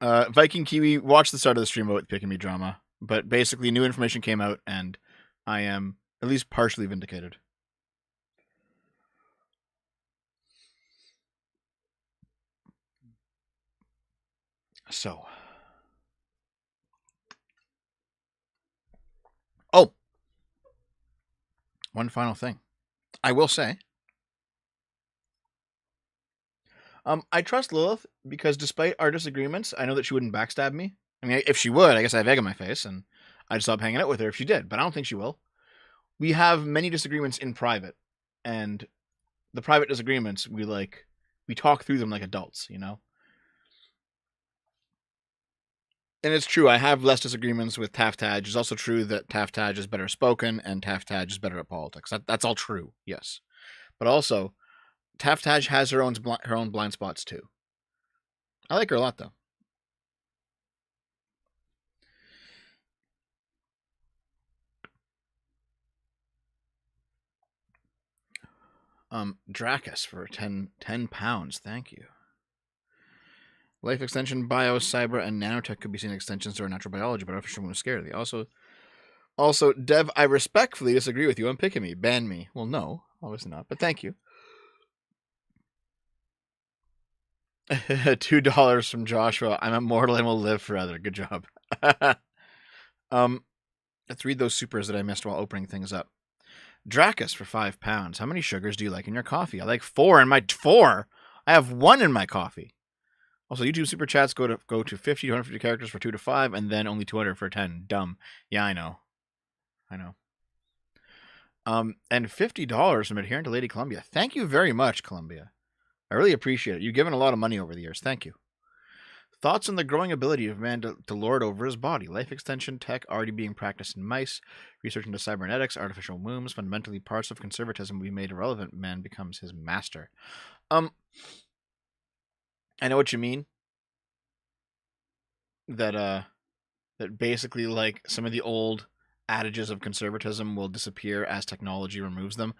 Viking Kiwi watched the start of the stream about Pick-a-Me drama, but basically new information came out, and I am at least partially vindicated. So, oh, one final thing. I will say, I trust Lilith because despite our disagreements, I know that she wouldn't backstab me. I mean, if she would, I guess I have egg on my face, and I'd stop hanging out with her if she did, but I don't think she will. We have many disagreements in private, and the private disagreements, we talk through them like adults, you know? And it's true, I have less disagreements with Taftadge. It's also true that Taftadge is better spoken and Taftadge is better at politics. That's all true, yes. But also, Taftadge has her own blind spots too. I like her a lot, though. Dracus for 10 pounds. Thank you. Life extension, bio, cyber, and nanotech could be seen extensions to our natural biology, but artificial wound is scary. Also, Dev, I respectfully disagree with you on Pick-a-Me. Ban me. Well, no, obviously not, but thank you. $2 from Joshua. I'm immortal and will live forever. Good job. Let's read those supers that I missed while opening things up. Dracus for 5 pounds. How many sugars do you like in your coffee? I like 4 in my 4. I have 1 in my coffee. Also, YouTube super chats go to 50 to 150 characters for 2 to 5, and then only 200 for 10. Dumb. Yeah, I know. And $50 from adherent to Lady Columbia. Thank you very much, Columbia. I really appreciate it. You've given a lot of money over the years. Thank you. Thoughts on the growing ability of man to lord over his body. Life extension tech already being practiced in mice. Research into cybernetics, artificial wombs. Fundamentally, parts of conservatism will be made irrelevant. Man becomes his master. I know what you mean. that basically like some of the old adages of conservatism will disappear as technology removes them.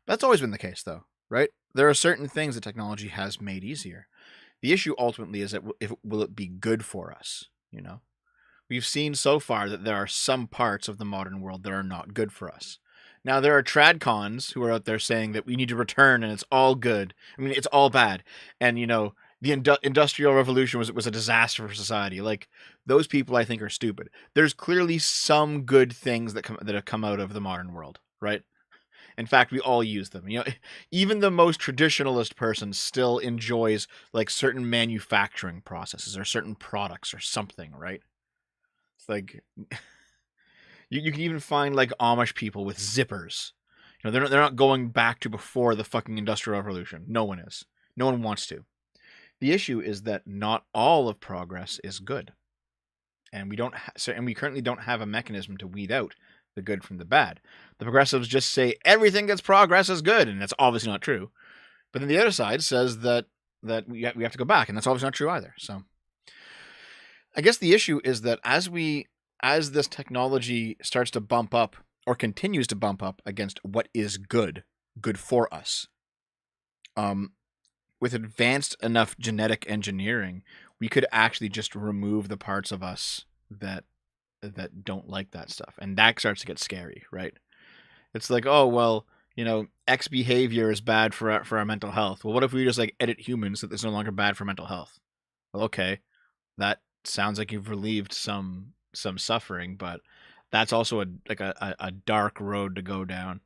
That's always been the case, though, right? There are certain things that technology has made easier. The issue ultimately is that will it be good for us? You know, we've seen so far that there are some parts of the modern world that are not good for us. Now, there are tradcons who are out there saying that we need to return and it's all good. I mean, it's all bad. And, you know, the Industrial Revolution was a disaster for society. Like, those people, I think, are stupid. There's clearly some good things that have come out of the modern world, right? In fact, we all use them. You know, even the most traditionalist person still enjoys like certain manufacturing processes or certain products or something, right? It's like you can even find like Amish people with zippers. You know, they're not going back to before the fucking Industrial Revolution. No one is. No one wants to. The issue is that not all of progress is good, and we currently don't have a mechanism to weed out the good from the bad. The progressives just say everything that's progress is good, and that's obviously not true. But then the other side says that we have to go back, and that's obviously not true either. So I guess the issue is that as this technology starts to bump up or continues to bump up against what is good for us, with advanced enough genetic engineering, we could actually just remove the parts of us that don't like that stuff, and that starts to get scary, right? It's like, oh well, you know, X behavior is bad for our mental health. Well, what if we just like edit humans so that it's no longer bad for mental health? Well, okay, that sounds like you've relieved some suffering, but that's also a dark road to go down.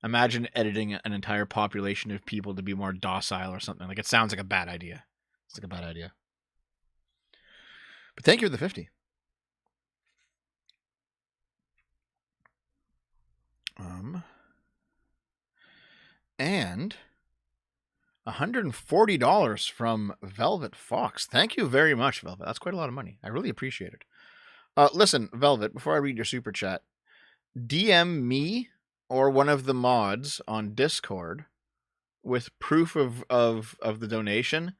Imagine editing an entire population of people to be more docile or something. Like, it sounds like a bad idea. It's like a bad idea. But thank you for the 50. And $140 from Velvet Fox. Thank you very much, Velvet. That's quite a lot of money. I really appreciate it. Listen, Velvet, before I read your super chat, DM me or one of the mods on Discord with proof of the donation,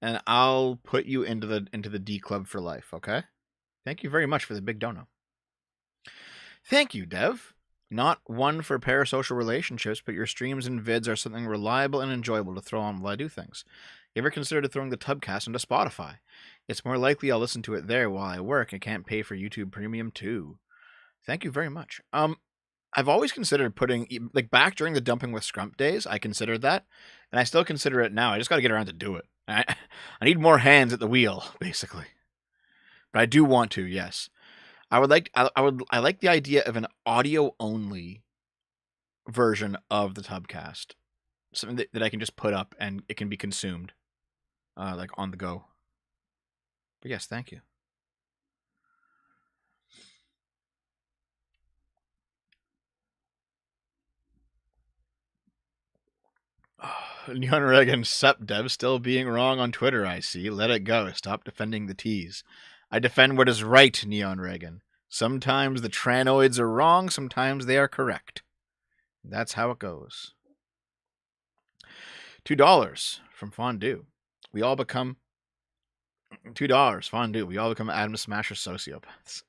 and I'll put you into the D Club for life, okay? Thank you very much for the big dono. Thank you, Dev. Not one for parasocial relationships, but your streams and vids are something reliable and enjoyable to throw on while I do things. You ever considered throwing the Tubcast into Spotify? It's more likely I'll listen to it there while I work and can't pay for YouTube Premium too. Thank you very much. I've always considered putting, like, back during the Dumping with Scrump days, I considered that, and I still consider it now. I just got to get around to do it. I need more hands at the wheel, basically. But I do want to, yes. I like the idea of an audio only version of the Tubcast, something that I can just put up and it can be consumed, like on the go. But yes, thank you. Neon Reagan, sup Dev, still being wrong on Twitter, I see. Let it go. Stop defending the T's. I defend what is right, Neon Reagan. Sometimes the tranoids are wrong, sometimes they are correct. That's how it goes. $2 from Fondue. We all become $2 Fondue. We all become Adam Smasher sociopaths.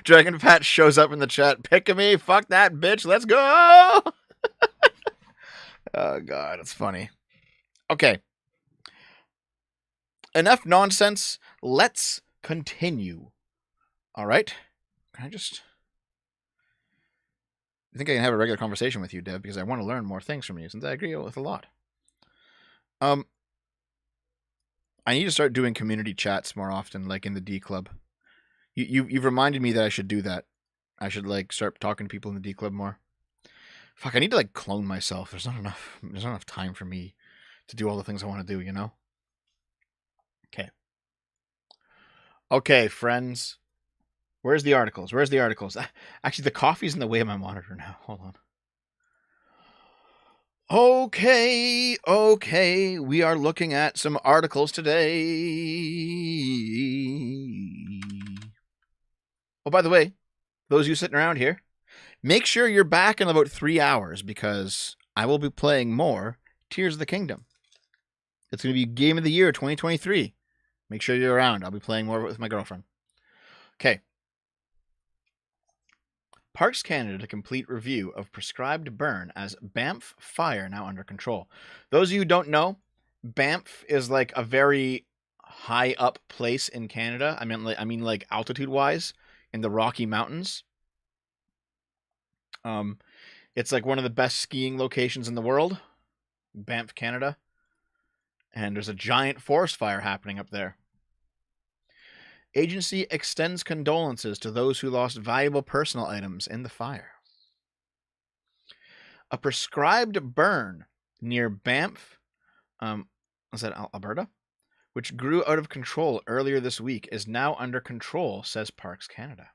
Dragon Pat shows up in the chat. Pick me, fuck that bitch. Let's go. Oh god, it's funny. Okay. Enough nonsense. Let's continue. All right. Can I think I can have a regular conversation with you, Deb, because I want to learn more things from you, since I agree with a lot. I need to start doing community chats more often, like in the D Club. You've reminded me that I should do that. I should like start talking to people in the D Club more. Fuck, I need to like clone myself. There's not enough time for me to do all the things I want to do, you know? Okay, friends. Where's the articles? Actually, the coffee's in the way of my monitor now. Hold on. Okay. We are looking at some articles today. Oh, by the way, those of you sitting around here, make sure you're back in about 3 hours, because I will be playing more Tears of the Kingdom. It's going to be Game of the Year 2023. Make sure you're around. I'll be playing more with my girlfriend. Okay. Parks Canada to complete review of prescribed burn as Banff fire now under control. Those of you who don't know, Banff is like a very high up place in Canada. I mean like altitude wise in the Rocky Mountains. It's like one of the best skiing locations in the world, Banff, Canada. And there's a giant forest fire happening up there. Agency extends condolences to those who lost valuable personal items in the fire. A prescribed burn near Banff, is that Alberta? Which grew out of control earlier this week, is now under control, says Parks Canada.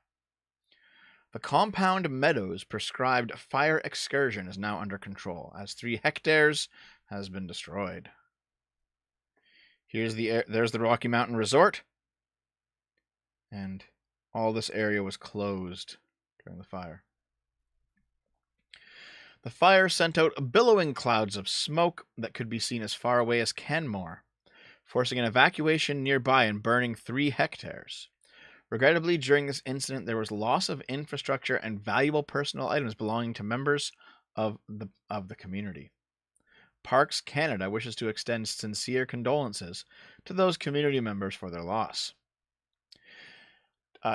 The Compound Meadows prescribed fire excursion is now under control, as 3 hectares has been destroyed. There's the Rocky Mountain Resort. And all this area was closed during the fire. The fire sent out billowing clouds of smoke that could be seen as far away as Canmore, forcing an evacuation nearby and burning 3 hectares. Regrettably, during this incident, there was loss of infrastructure and valuable personal items belonging to members of the community. Parks Canada wishes to extend sincere condolences to those community members for their loss.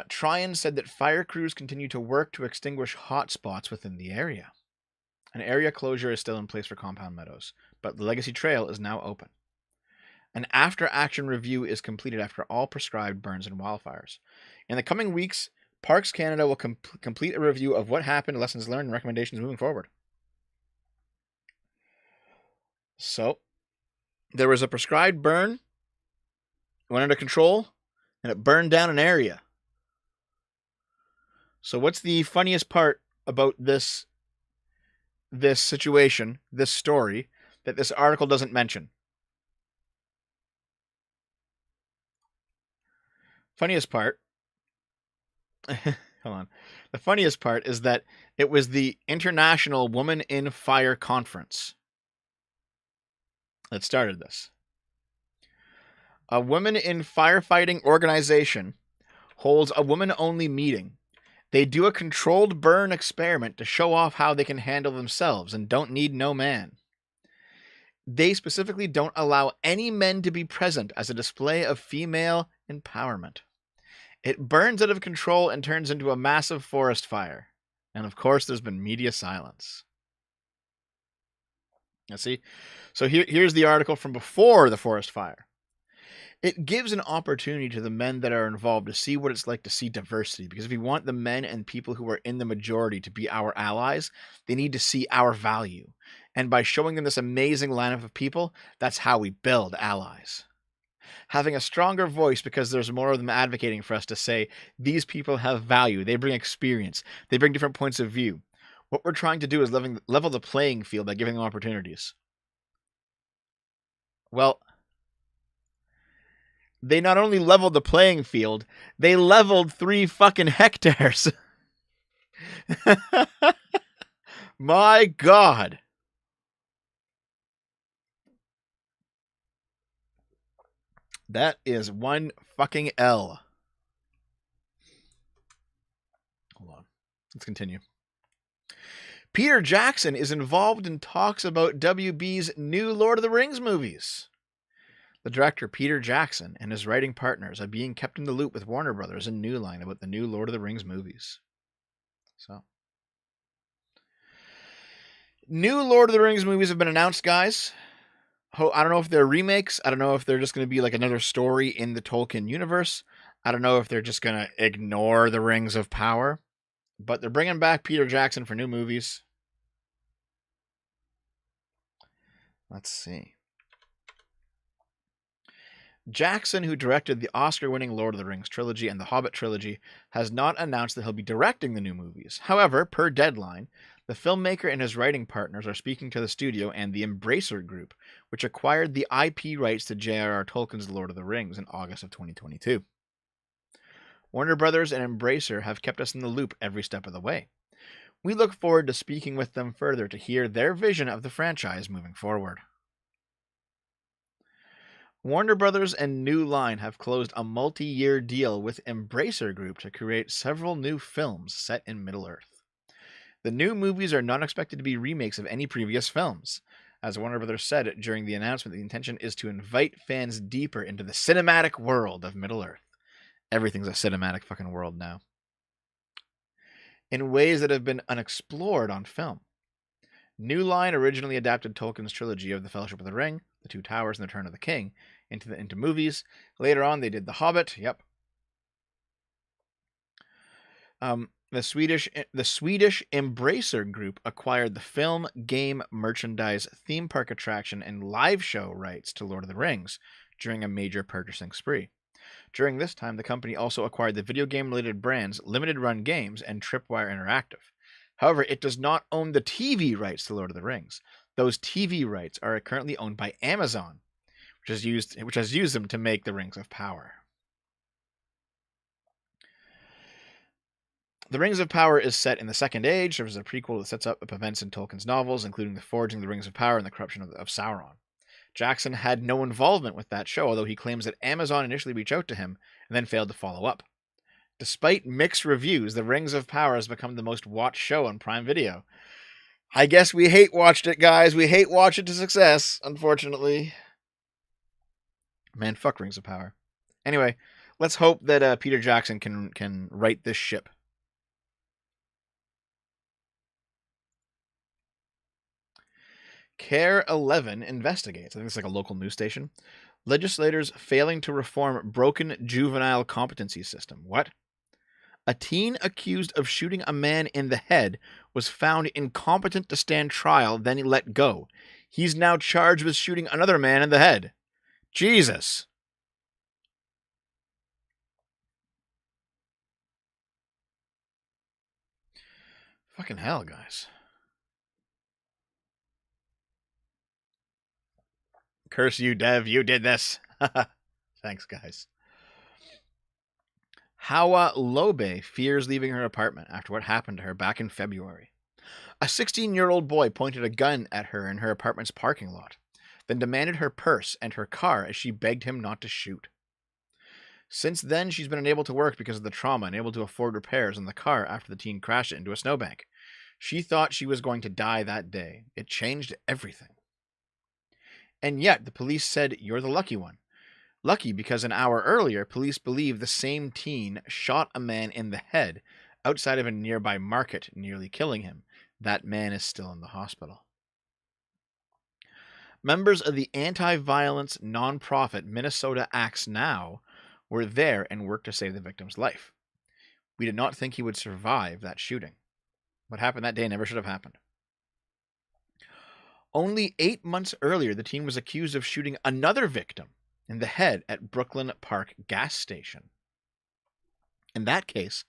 Tryon said that fire crews continue to work to extinguish hotspots within the area. An area closure is still in place for Compound Meadows, but the Legacy Trail is now open. An after-action review is completed after all prescribed burns and wildfires. In the coming weeks, Parks Canada will complete a review of what happened, lessons learned, and recommendations moving forward. So, there was a prescribed burn, went under control, and it burned down an area. So what's the funniest part about this situation, this story, that this article doesn't mention? Funniest part, hold on. The funniest part is that it was the International Woman in Fire Conference that started this. A women in firefighting organization holds a woman-only meeting. They do a controlled burn experiment to show off how they can handle themselves and don't need no man. They specifically don't allow any men to be present as a display of female empowerment. It burns out of control and turns into a massive forest fire. And of course, there's been media silence. Now see? So here's the article from before the forest fire. It gives an opportunity to the men that are involved to see what it's like to see diversity. Because if we want the men and people who are in the majority to be our allies, they need to see our value. And by showing them this amazing lineup of people, that's how we build allies. Having a stronger voice because there's more of them advocating for us to say, these people have value, they bring experience, they bring different points of view. What we're trying to do is level the playing field by giving them opportunities. Well, they not only leveled the playing field, they leveled 3 fucking hectares. My God. That is one fucking L. Hold on. Let's continue. Peter Jackson is involved in talks about WB's new Lord of the Rings movies. The director, Peter Jackson, and his writing partners are being kept in the loop with Warner Brothers and New Line about the new Lord of the Rings movies. So, new Lord of the Rings movies have been announced, guys. I don't know if they're remakes. I don't know if they're just going to be like another story in the Tolkien universe. I don't know if they're just going to ignore the Rings of Power. But they're bringing back Peter Jackson for new movies. Let's see. Jackson, who directed the Oscar-winning Lord of the Rings trilogy and the Hobbit trilogy, has not announced that he'll be directing the new movies. However, per Deadline, the filmmaker and his writing partners are speaking to the studio and the Embracer Group, which acquired the IP rights to J.R.R. Tolkien's Lord of the Rings in August of 2022. Warner Brothers and Embracer have kept us in the loop every step of the way. We look forward to speaking with them further to hear their vision of the franchise moving forward. Warner Brothers and New Line have closed a multi-year deal with Embracer Group to create several new films set in Middle-earth. The new movies are not expected to be remakes of any previous films. As Warner Brothers said during the announcement, the intention is to invite fans deeper into the cinematic world of Middle-earth. Everything's a cinematic fucking world now. In ways that have been unexplored on film. New Line originally adapted Tolkien's trilogy of The Fellowship of the Ring, The Two Towers, and The Return of the King into movies. Later on, they did The Hobbit. Yep. The Swedish Embracer Group acquired the film, game, merchandise, theme park attraction, and live show rights to Lord of the Rings during a major purchasing spree. During this time, the company also acquired the video game-related brands Limited Run Games and Tripwire Interactive. However, it does not own the TV rights to Lord of the Rings. Those TV rights are currently owned by Amazon, which has used them to make the Rings of Power. The Rings of Power is set in the Second Age. There was a prequel that sets up events in Tolkien's novels, including the forging of the Rings of Power and the corruption of Sauron. Jackson had no involvement with that show, although he claims that Amazon initially reached out to him and then failed to follow up. Despite mixed reviews, The Rings of Power has become the most watched show on Prime Video. I guess we hate watched it, guys. We hate watch it to success, unfortunately. Man, fuck Rings of Power. Anyway, let's hope that Peter Jackson can right this ship. Care 11 investigates. I think it's like a local news station. Legislators failing to reform broken juvenile competency system. What? A teen accused of shooting a man in the head was found incompetent to stand trial, then let go. He's now charged with shooting another man in the head. Jesus. Fucking hell, guys. Curse you, Dev. You did this. Thanks, guys. Hawa Lobe fears leaving her apartment after what happened to her back in February. A 16-year-old boy pointed a gun at her in her apartment's parking lot, then demanded her purse and her car as she begged him not to shoot. Since then, she's been unable to work because of the trauma and unable to afford repairs on the car after the teen crashed it into a snowbank. She thought she was going to die that day. It changed everything. And yet, the police said, you're the lucky one. Lucky because an hour earlier, police believe the same teen shot a man in the head outside of a nearby market, nearly killing him. That man is still in the hospital. Members of the anti-violence nonprofit Minnesota Acts Now were there and worked to save the victim's life. We did not think he would survive that shooting. What happened that day never should have happened. Only 8 months earlier, the teen was accused of shooting another victim in the head at Brooklyn Park gas station. In that case,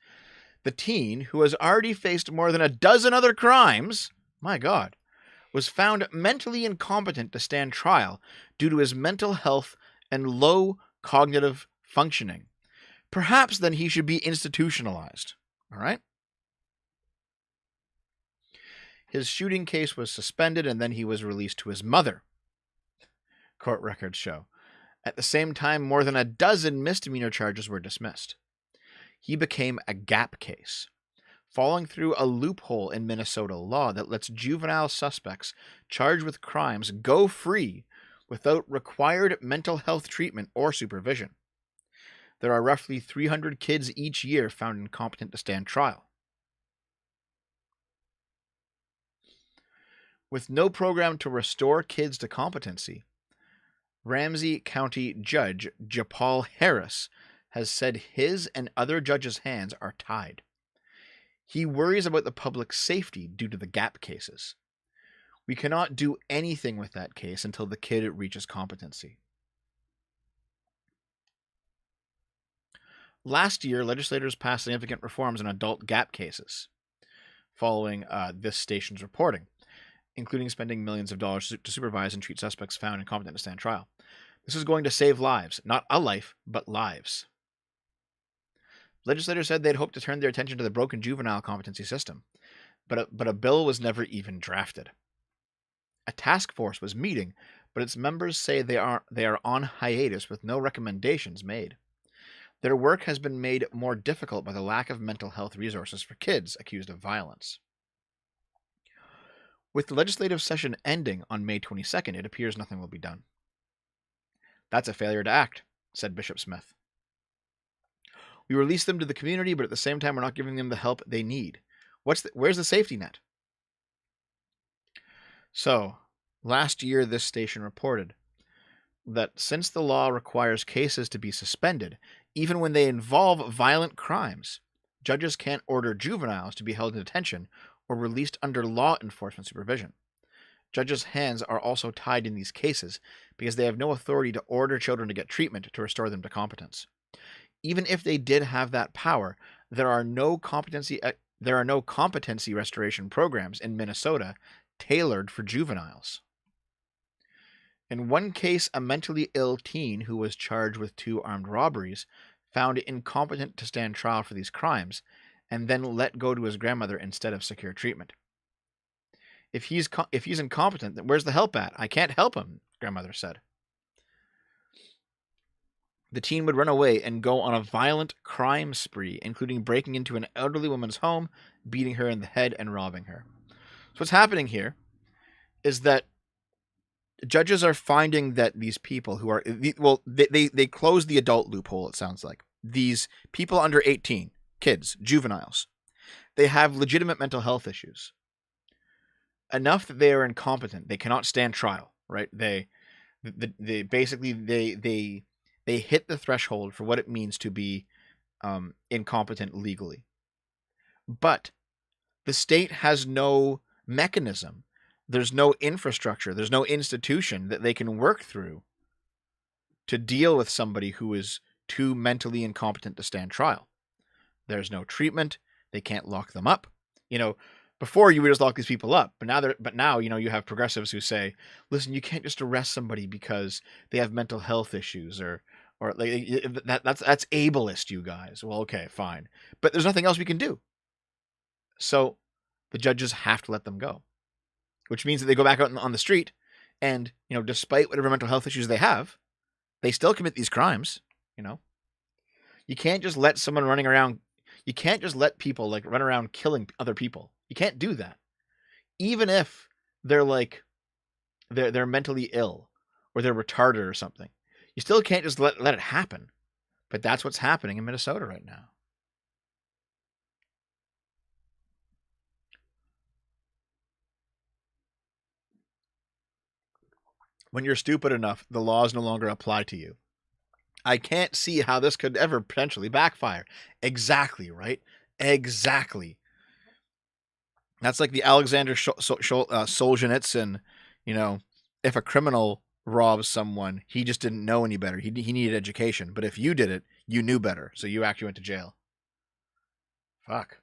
the teen, who has already faced more than a dozen other crimes, my God, was found mentally incompetent to stand trial due to his mental health and low cognitive functioning. Perhaps then he should be institutionalized. All right? His shooting case was suspended and then he was released to his mother, court records show. At the same time, more than a dozen misdemeanor charges were dismissed. He became a gap case, falling through a loophole in Minnesota law that lets juvenile suspects charged with crimes go free without required mental health treatment or supervision. There are roughly 300 kids each year found incompetent to stand trial. With no program to restore kids to competency, Ramsey County Judge Japal Harris has said his and other judges' hands are tied. He worries about the public's safety due to the gap cases. We cannot do anything with that case until the kid reaches competency. Last year, legislators passed significant reforms on adult gap cases, following this station's reporting, including spending millions of dollars to supervise and treat suspects found incompetent to stand trial. This is going to save lives, not a life, but lives. Legislators said they'd hoped to turn their attention to the broken juvenile competency system, but a bill was never even drafted. A task force was meeting, but its members say they are on hiatus with no recommendations made. Their work has been made more difficult by the lack of mental health resources for kids accused of violence. With the legislative session ending on May 22nd, it appears nothing will be done. That's a failure to act, said Bishop Smith. We release them to the community, but at the same time, we're not giving them the help they need. Where's the safety net? So, last year, this station reported that since the law requires cases to be suspended, even when they involve violent crimes, judges can't order juveniles to be held in detention or released under law enforcement supervision. Judges' hands are also tied in these cases because they have no authority to order children to get treatment to restore them to competence. Even if they did have that power, there are no competency restoration programs in Minnesota tailored for juveniles. In one case, a mentally ill teen who was charged with 2 armed robberies found incompetent to stand trial for these crimes and then let go to his grandmother instead of secure treatment. If he's incompetent, then where's the help at? I can't help him, grandmother said. The teen would run away and go on a violent crime spree, including breaking into an elderly woman's home, beating her in the head, and robbing her. So what's happening here is that judges are finding that these people who are, well, they close the adult loophole, it sounds like. These people under 18, kids, juveniles, they have legitimate mental health issues. Enough that they are incompetent. They cannot stand trial, right? They basically hit the threshold for what it means to be incompetent legally. But the state has no mechanism. There's no infrastructure. There's no institution that they can work through to deal with somebody who is too mentally incompetent to stand trial. There's no treatment. They can't lock them up. Before you would just lock these people up, but now you have progressives who say, listen, you can't just arrest somebody because they have mental health issues or that's ableist, you guys. Well, okay, fine, but there's nothing else we can do. So the judges have to let them go, which means that they go back out on the street, and despite whatever mental health issues they have, they still commit these crimes. You can't just let someone running around. You can't just let people run around killing other people. You can't do that. Even if they're they're mentally ill or they're retarded or something. You still can't just let it happen. But that's what's happening in Minnesota right now. When you're stupid enough, the laws no longer apply to you. I can't see how this could ever potentially backfire. Exactly, right? Exactly. That's like the Alexander Solzhenitsyn, if a criminal robs someone, he just didn't know any better. He needed education. But if you did it, you knew better. So you actually went to jail. Fuck.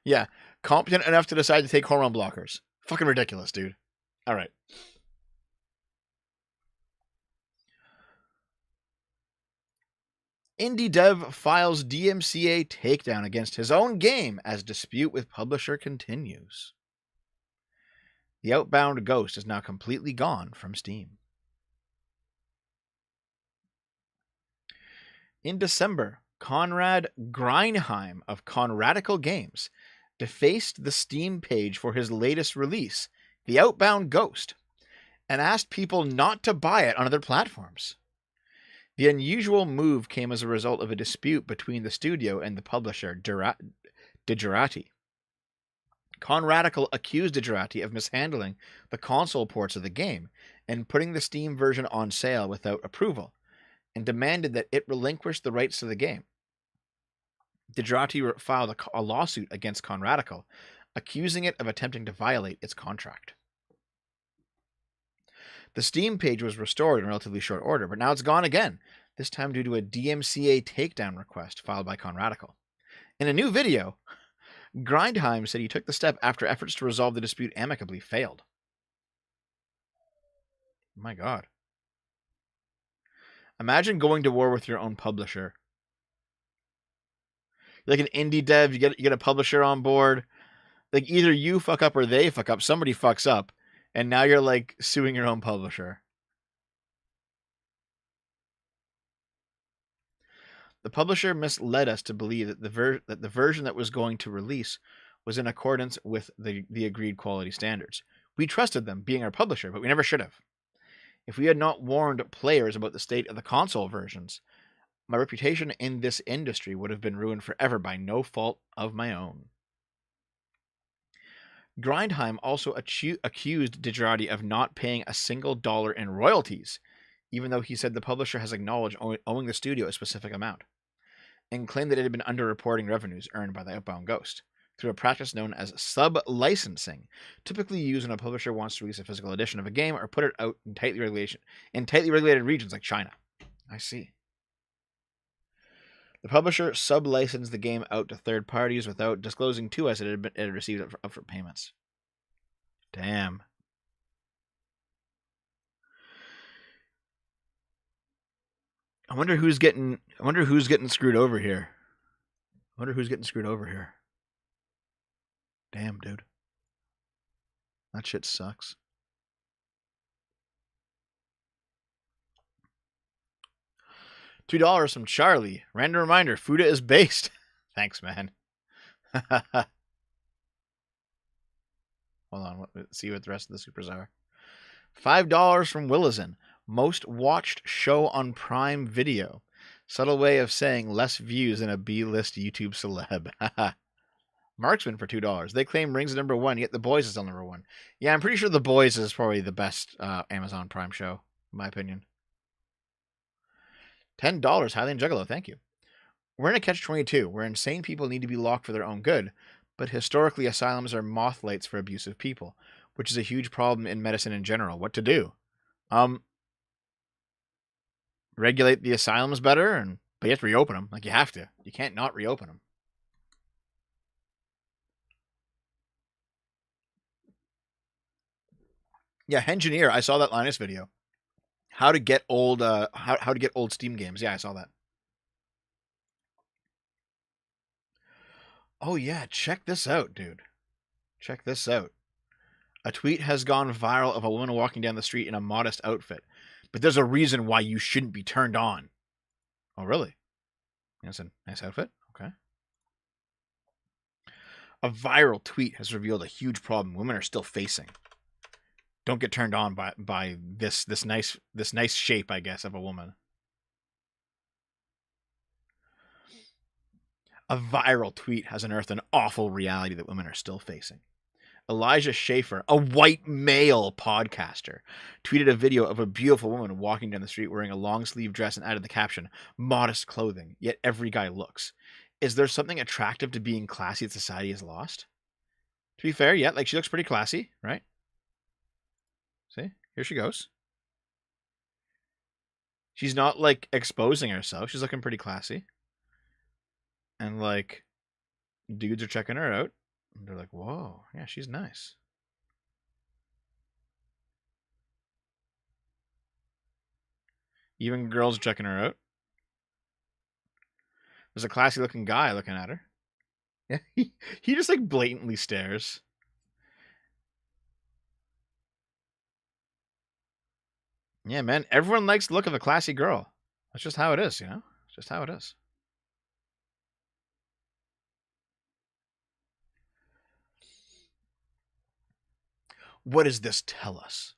Yeah. Competent enough to decide to take hormone blockers. Fucking ridiculous, dude. All right. Indie dev files DMCA takedown against his own game as dispute with publisher continues. The Outbound Ghost is now completely gone from Steam. In December, Conrad Grindheim of Conradical Games defaced the Steam page for his latest release, The Outbound Ghost, and asked people not to buy it on other platforms. The unusual move came as a result of a dispute between the studio and the publisher, Digerati. Conradical accused Digerati of mishandling the console ports of the game and putting the Steam version on sale without approval, and demanded that it relinquish the rights to the game. Digerati filed a lawsuit against Conradical, accusing it of attempting to violate its contract. The Steam page was restored in relatively short order, but now it's gone again, this time due to a DMCA takedown request filed by Conradical. In a new video, Grindheim said he took the step after efforts to resolve the dispute amicably failed. My God. Imagine going to war with your own publisher. You're like an indie dev, you get a publisher on board. Either you fuck up or they fuck up. Somebody fucks up. And now you're like suing your own publisher. The publisher misled us to believe that the version that was going to release was in accordance with the agreed quality standards. We trusted them, being our publisher, but we never should have. If we had not warned players about the state of the console versions, my reputation in this industry would have been ruined forever by no fault of my own. Grindheim also accused Digerati of not paying a single dollar in royalties, even though he said the publisher has acknowledged owing the studio a specific amount, and claimed that it had been underreporting revenues earned by the Outbound Ghost through a practice known as sub-licensing, typically used when a publisher wants to release a physical edition of a game or put it out in tightly regulated regions like China. I see. The publisher sub-licensed the game out to third parties without disclosing to us it had received upfront payments. Damn. I wonder who's getting screwed over here. Damn, dude. That shit sucks. $2 from Charlie. Random reminder, Fuda is based. Thanks, man. Hold on, let's see what the rest of the supers are. $5 from Willison. Most watched show on Prime Video. Subtle way of saying less views than a B-list YouTube celeb. Marksman for $2. They claim Rings is number 1, yet The Boys is still number 1. Yeah, I'm pretty sure The Boys is probably the best Amazon Prime show, in my opinion. $10, Highland Juggalo, thank you. We're in a catch-22, where insane people need to be locked for their own good, but historically asylums are mothlights for abusive people, which is a huge problem in medicine in general. What to do? Regulate the asylums better, but you have to reopen them. Like, you have to. You can't not reopen them. Yeah, Engineer, I saw that Linus video. How to get old how to get old Steam games. Yeah, I saw that. Oh yeah, check this out, dude. Check this out. A tweet has gone viral of a woman walking down the street in a modest outfit. But there's a reason why you shouldn't be turned on. Oh, really? That's a nice outfit. Okay. A viral tweet has revealed a huge problem women are still facing. Don't get turned on by this nice shape, I guess, of a woman. A viral tweet has unearthed an awful reality that women are still facing. Elijah Schaefer, a white male podcaster, tweeted a video of a beautiful woman walking down the street wearing a long sleeve dress and added the caption, "Modest clothing, yet every guy looks. Is there something attractive to being classy that society has lost?" To be fair, yeah, like she looks pretty classy, right? See, here she goes. She's not like exposing herself. She's looking pretty classy. And like, dudes are checking her out. And they're like, whoa, yeah, she's nice. Even girls are checking her out. There's a classy looking guy looking at her. Yeah, he just like blatantly stares. Yeah, man, everyone likes the look of a classy girl. That's just how it is, you know? It's just how it is. What does this tell us?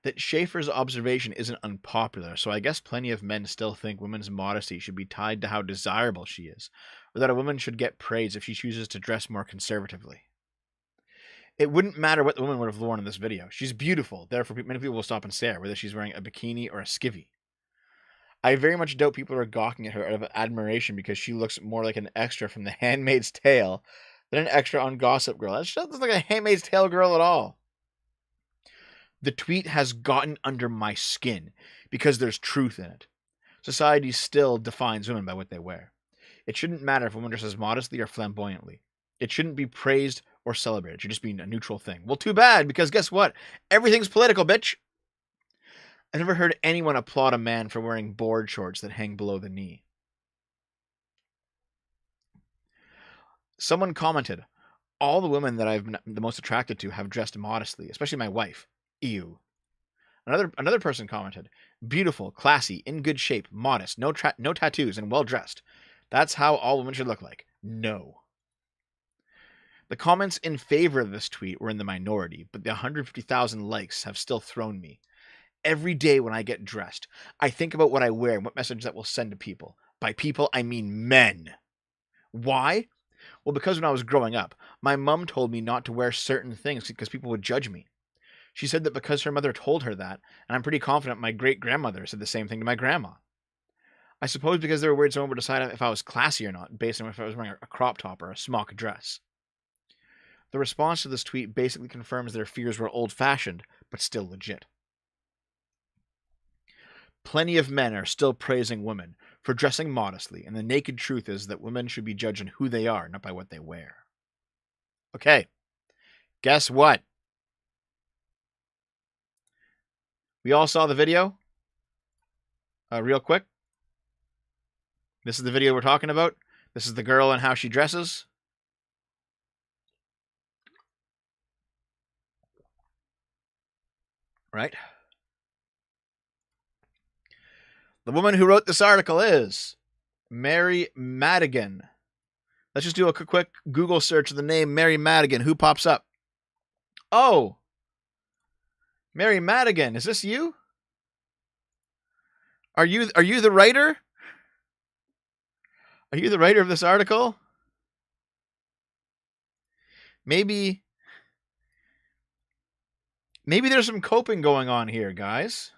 That Schaefer's observation isn't unpopular, so I guess plenty of men still think women's modesty should be tied to how desirable she is, or that a woman should get praise if she chooses to dress more conservatively. It wouldn't matter what the woman would have worn in this video. She's beautiful, therefore many people will stop and stare, whether she's wearing a bikini or a skivvy. I very much doubt people are gawking at her out of admiration because she looks more like an extra from The Handmaid's Tale than an extra on Gossip Girl. That doesn't look like a Handmaid's Tale girl at all. The tweet has gotten under my skin because there's truth in it. Society still defines women by what they wear. It shouldn't matter if a woman dresses modestly or flamboyantly. It shouldn't be praised or celebrated. It should just be a neutral thing. Well, too bad, because guess what? Everything's political, bitch. I've never heard anyone applaud a man for wearing board shorts that hang below the knee. Someone commented, all the women that I've been the most attracted to have dressed modestly, especially my wife. you. Another person commented, beautiful, classy, in good shape, modest, no tattoos, and well dressed. That's how all women should look like. No. The comments in favor of this tweet were in the minority, but the 150,000 likes have still thrown me. Every day when I get dressed, I think about what I wear and what message that will send to people. By people, I mean men. Why? Well, because when I was growing up, my mom told me not to wear certain things because people would judge me. She said that because her mother told her that, and I'm pretty confident my great-grandmother said the same thing to my grandma. I suppose because they were worried someone would decide if I was classy or not, based on if I was wearing a crop top or a smock dress. The response to this tweet basically confirms their fears were old-fashioned, but still legit. Plenty of men are still praising women for dressing modestly, and the naked truth is that women should be judged on who they are, not by what they wear. Okay, guess what? We all saw the video? Real quick. This is the video we're talking about. This is the girl and how she dresses. Right? The woman who wrote this article is Mary Madigan. Let's just do a quick Google search of the name Mary Madigan. Who pops up? Oh! Mary Madigan, is this you? Are you the writer? Are you the writer of this article? Maybe there's some coping going on here, guys.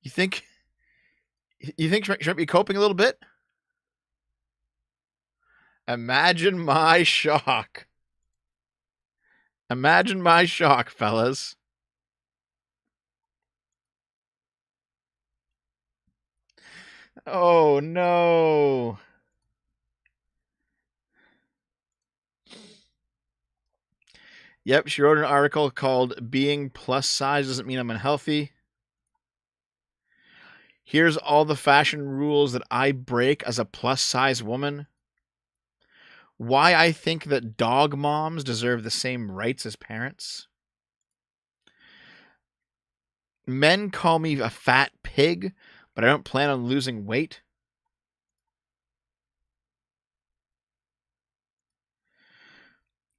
You think she might be coping a little bit? Imagine my shock. Imagine my shock, fellas. Oh, no. Yep, she wrote an article called Being Plus Size Doesn't Mean I'm Unhealthy. Here's all the fashion rules that I break as a plus size woman. Why I think that dog moms deserve the same rights as parents. Men call me a fat pig, but I don't plan on losing weight.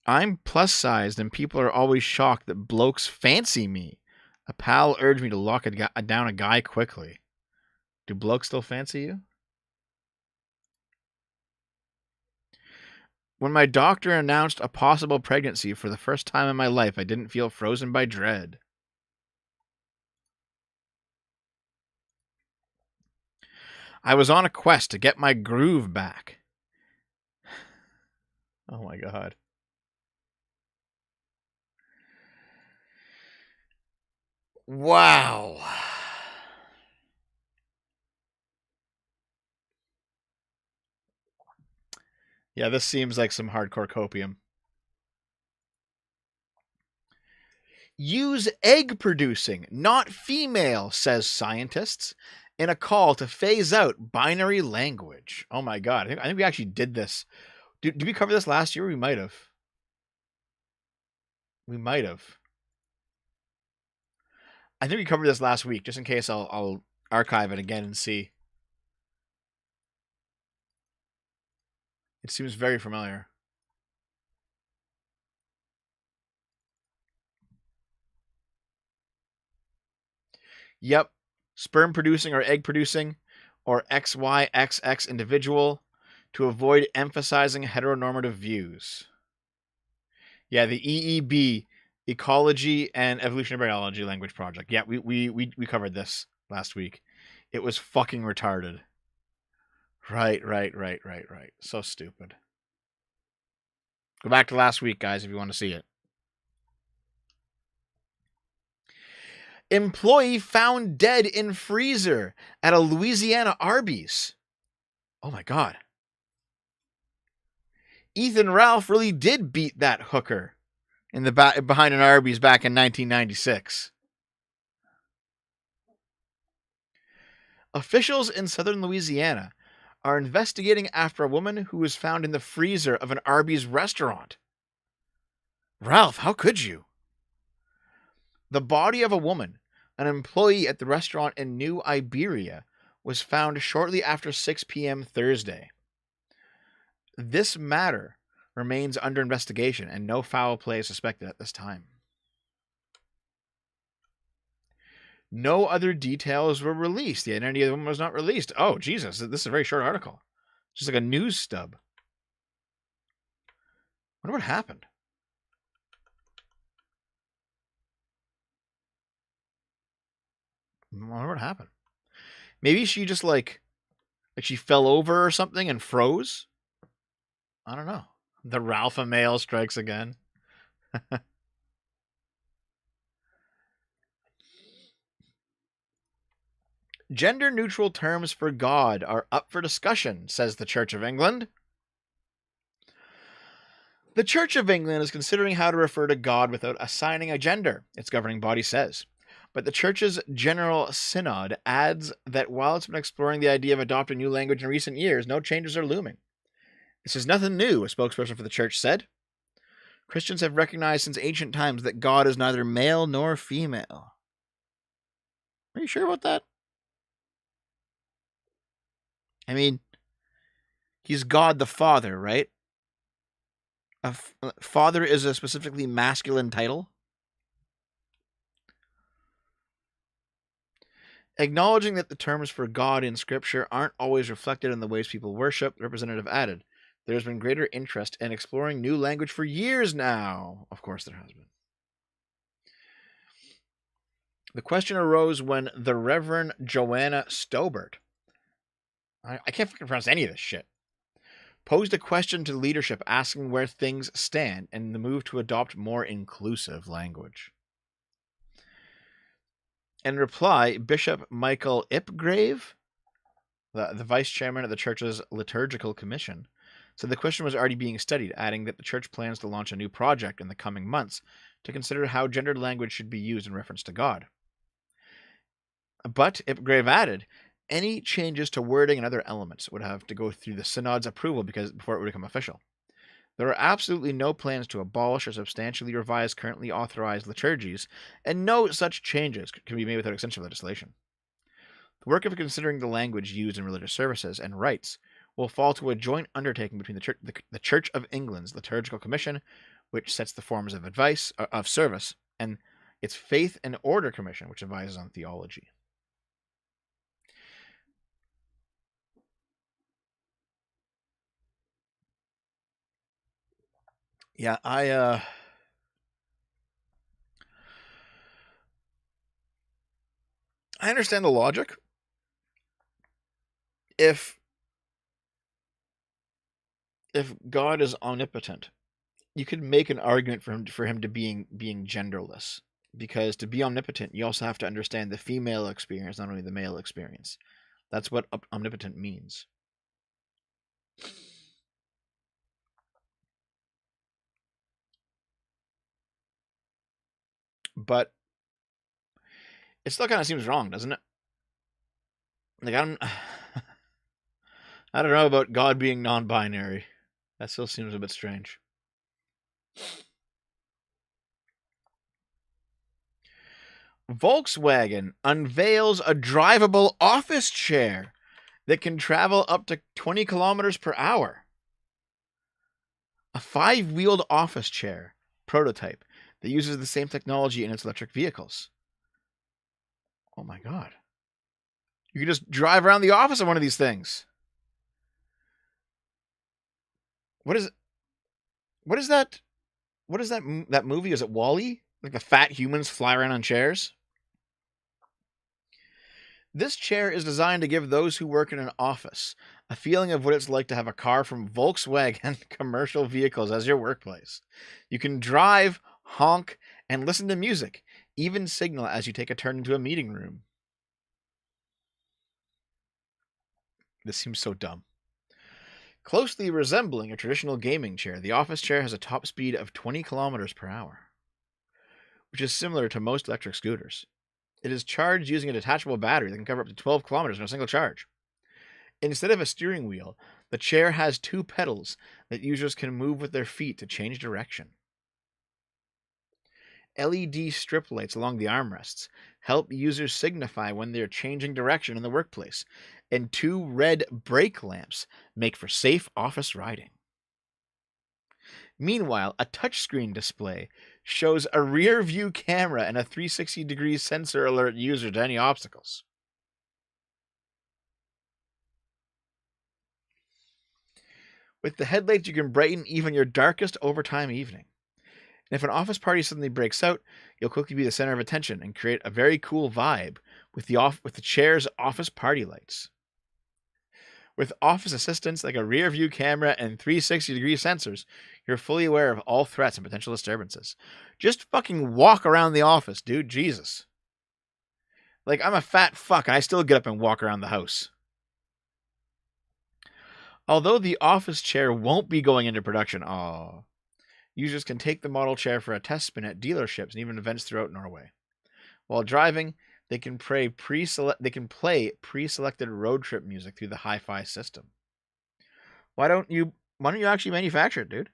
I'm plus sized and people are always shocked that blokes fancy me. A pal urged me to lock down a guy quickly. Do blokes still fancy you? When my doctor announced a possible pregnancy for the first time in my life, I didn't feel frozen by dread. I was on a quest to get my groove back. Oh my God. Wow. Yeah, this seems like some hardcore copium. Use egg producing, not female, says scientists, in a call to phase out binary language. Oh my God. I think we actually did this. Did we cover this last year? We might have. I think we covered this last week. Just in case, I'll archive it again and see. It seems very familiar. Yep. Sperm producing or egg producing or XYXX individual to avoid emphasizing heteronormative views. Yeah, the EEB, Ecology and Evolutionary Biology Language Project. Yeah, we covered this last week. It was fucking retarded. Right. So stupid. Go back to last week, guys, if you want to see it. Employee found dead in freezer at a Louisiana Arby's. Oh my God. Ethan Ralph really did beat that hooker in the behind an Arby's back in 1996. Officials in southern Louisiana are investigating after a woman who was found in the freezer of an Arby's restaurant. Ralph, how could you? The body of a woman, an employee at the restaurant in New Iberia, was found shortly after 6 p.m. Thursday. This matter remains under investigation and no foul play is suspected at this time. No other details were released. The identity of the woman was not released. Oh, Jesus. This is a very short article. Just like a news stub. I wonder what happened. I wonder what happened. Maybe she just like she fell over or something and froze. I don't know. The Ralpha male strikes again. Gender-neutral terms for God are up for discussion, says the Church of England. The Church of England is considering how to refer to God without assigning a gender, its governing body says. But the Church's General Synod adds that while it's been exploring the idea of adopting new language in recent years, no changes are looming. This is nothing new, a spokesperson for the Church said. Christians have recognized since ancient times that God is neither male nor female. Are you sure about that? I mean, he's God the Father, right? Father is a specifically masculine title. Acknowledging that the terms for God in Scripture aren't always reflected in the ways people worship, the representative added, there's been greater interest in exploring new language for years now. Of course there has been. The question arose when the Reverend Joanna Stobart, I can't fucking pronounce any of this shit, posed a question to leadership asking where things stand in the move to adopt more inclusive language. In reply, Bishop Michael Ipgrave, the vice chairman of the church's liturgical commission, said the question was already being studied, adding that the church plans to launch a new project in the coming months to consider how gendered language should be used in reference to God. But, Ipgrave added, any changes to wording and other elements would have to go through the synod's approval before it would become official. There are absolutely no plans to abolish or substantially revise currently authorized liturgies, and no such changes can be made without extensive legislation. The work of considering the language used in religious services and rites will fall to a joint undertaking between the Church of England's Liturgical Commission, which sets the forms of advice of service, and its Faith and Order Commission, which advises on theology. Yeah, I understand the logic. If God is omnipotent, you could make an argument for him to being genderless, because to be omnipotent, you also have to understand the female experience, not only the male experience. That's what omnipotent means. But it still kind of seems wrong, doesn't it? Like I don't know about God being non-binary. That still seems a bit strange. Volkswagen unveils a drivable office chair that can travel up to 20 kilometers per hour. A 5-wheeled office chair prototype that uses the same technology in its electric vehicles. Oh my god. You can just drive around the office on one of these things. What is that? What is that movie? Is it WALL-E? Like the fat humans fly around on chairs? This chair is designed to give those who work in an office a feeling of what it's like to have a car from Volkswagen commercial vehicles as your workplace. You can drive, honk, and listen to music, even signal as you take a turn into a meeting room. This seems so dumb. Closely resembling a traditional gaming chair, the office chair has a top speed of 20 kilometers per hour, which is similar to most electric scooters. It is charged using a detachable battery that can cover up to 12 kilometers in a single charge. Instead of a steering wheel, the chair has 2 pedals that users can move with their feet to change direction. LED strip lights along the armrests help users signify when they're changing direction in the workplace, and 2 red brake lamps make for safe office riding. Meanwhile, a touchscreen display shows a rear view camera and a 360-degree sensor alert user to any obstacles. With the headlights, you can brighten even your darkest overtime evening. And if an office party suddenly breaks out, you'll quickly be the center of attention and create a very cool vibe with the chair's office party lights. With office assistants like a rear view camera and 360-degree sensors, you're fully aware of all threats and potential disturbances. Just fucking walk around the office, dude. Jesus. Like, I'm a fat fuck and I still get up and walk around the house. Although the office chair won't be going into production, users can take the model chair for a test spin at dealerships and even events throughout Norway. While driving, they can play pre-selected road trip music through the hi-fi system. Why don't you actually manufacture it, dude?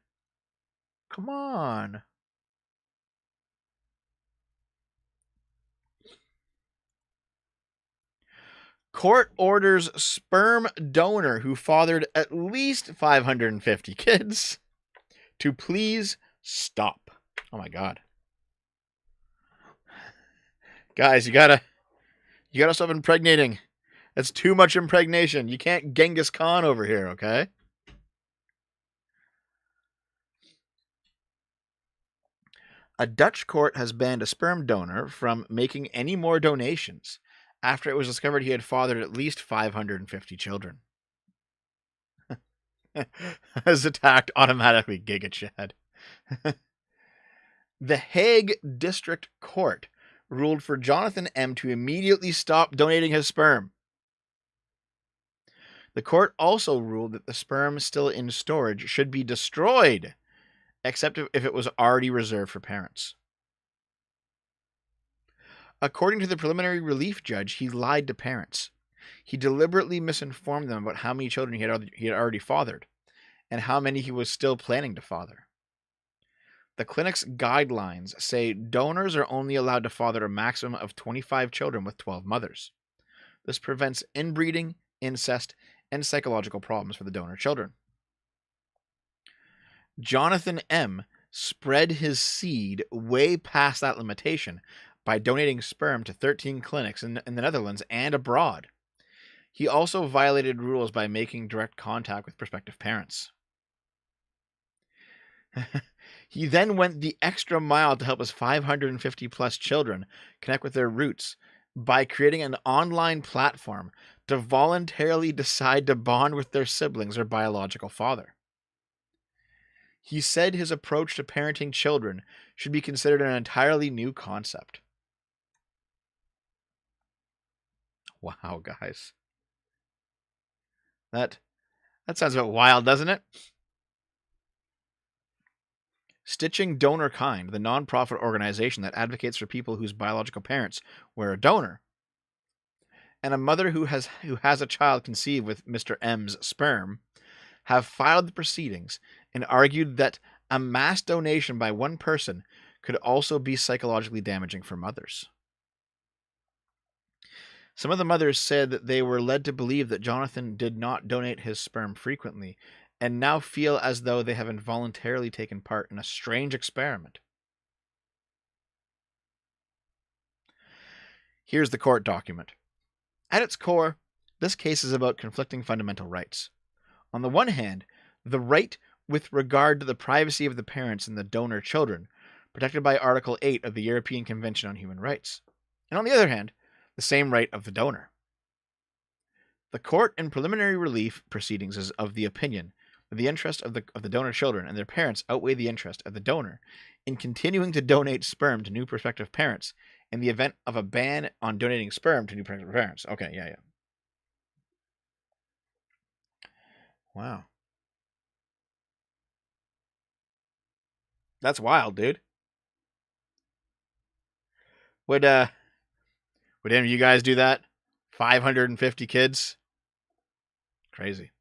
Come on. Court orders sperm donor who fathered at least 550 kids to please stop. Oh my god. Guys, you gotta stop impregnating. That's too much impregnation. You can't Genghis Khan over here, okay? A Dutch court has banned a sperm donor from making any more donations after it was discovered he had fathered at least 550 children. Has attacked automatically, Giga Chad. The Hague District Court ruled for Jonathan M. to immediately stop donating his sperm. The court also ruled that the sperm still in storage should be destroyed, except if it was already reserved for parents. According to the preliminary relief judge, he lied to parents. He deliberately misinformed them about how many children he had already fathered, and how many he was still planning to father. The clinic's guidelines say donors are only allowed to father a maximum of 25 children with 12 mothers. This prevents inbreeding, incest, and psychological problems for the donor children. Jonathan M. spread his seed way past that limitation by donating sperm to 13 clinics in the Netherlands and abroad. He also violated rules by making direct contact with prospective parents. He then went the extra mile to help his 550 plus children connect with their roots by creating an online platform to voluntarily decide to bond with their siblings or biological father. He said his approach to parenting children should be considered an entirely new concept. Wow, guys. That sounds a bit wild, doesn't it? Stitching Donor Kind, the nonprofit organization that advocates for people whose biological parents were a donor, and a mother who has a child conceived with Mr. M's sperm, have filed the proceedings and argued that a mass donation by one person could also be psychologically damaging for mothers. Some of the mothers said that they were led to believe that Jonathan did not donate his sperm frequently, and now feel as though they have involuntarily taken part in a strange experiment. Here's the court document. At its core, this case is about conflicting fundamental rights. On the one hand, the right with regard to the privacy of the parents and the donor children, protected by Article 8 of the European Convention on Human Rights. And on the other hand, the same right of the donor. The court in preliminary relief proceedings is of the opinion that the interest of the donor children and their parents outweigh the interest of the donor in continuing to donate sperm to new prospective parents in the event of a ban on donating sperm to new prospective parents. Okay, yeah. Wow. That's wild, dude. Would any of you guys do that? 550 kids? Crazy.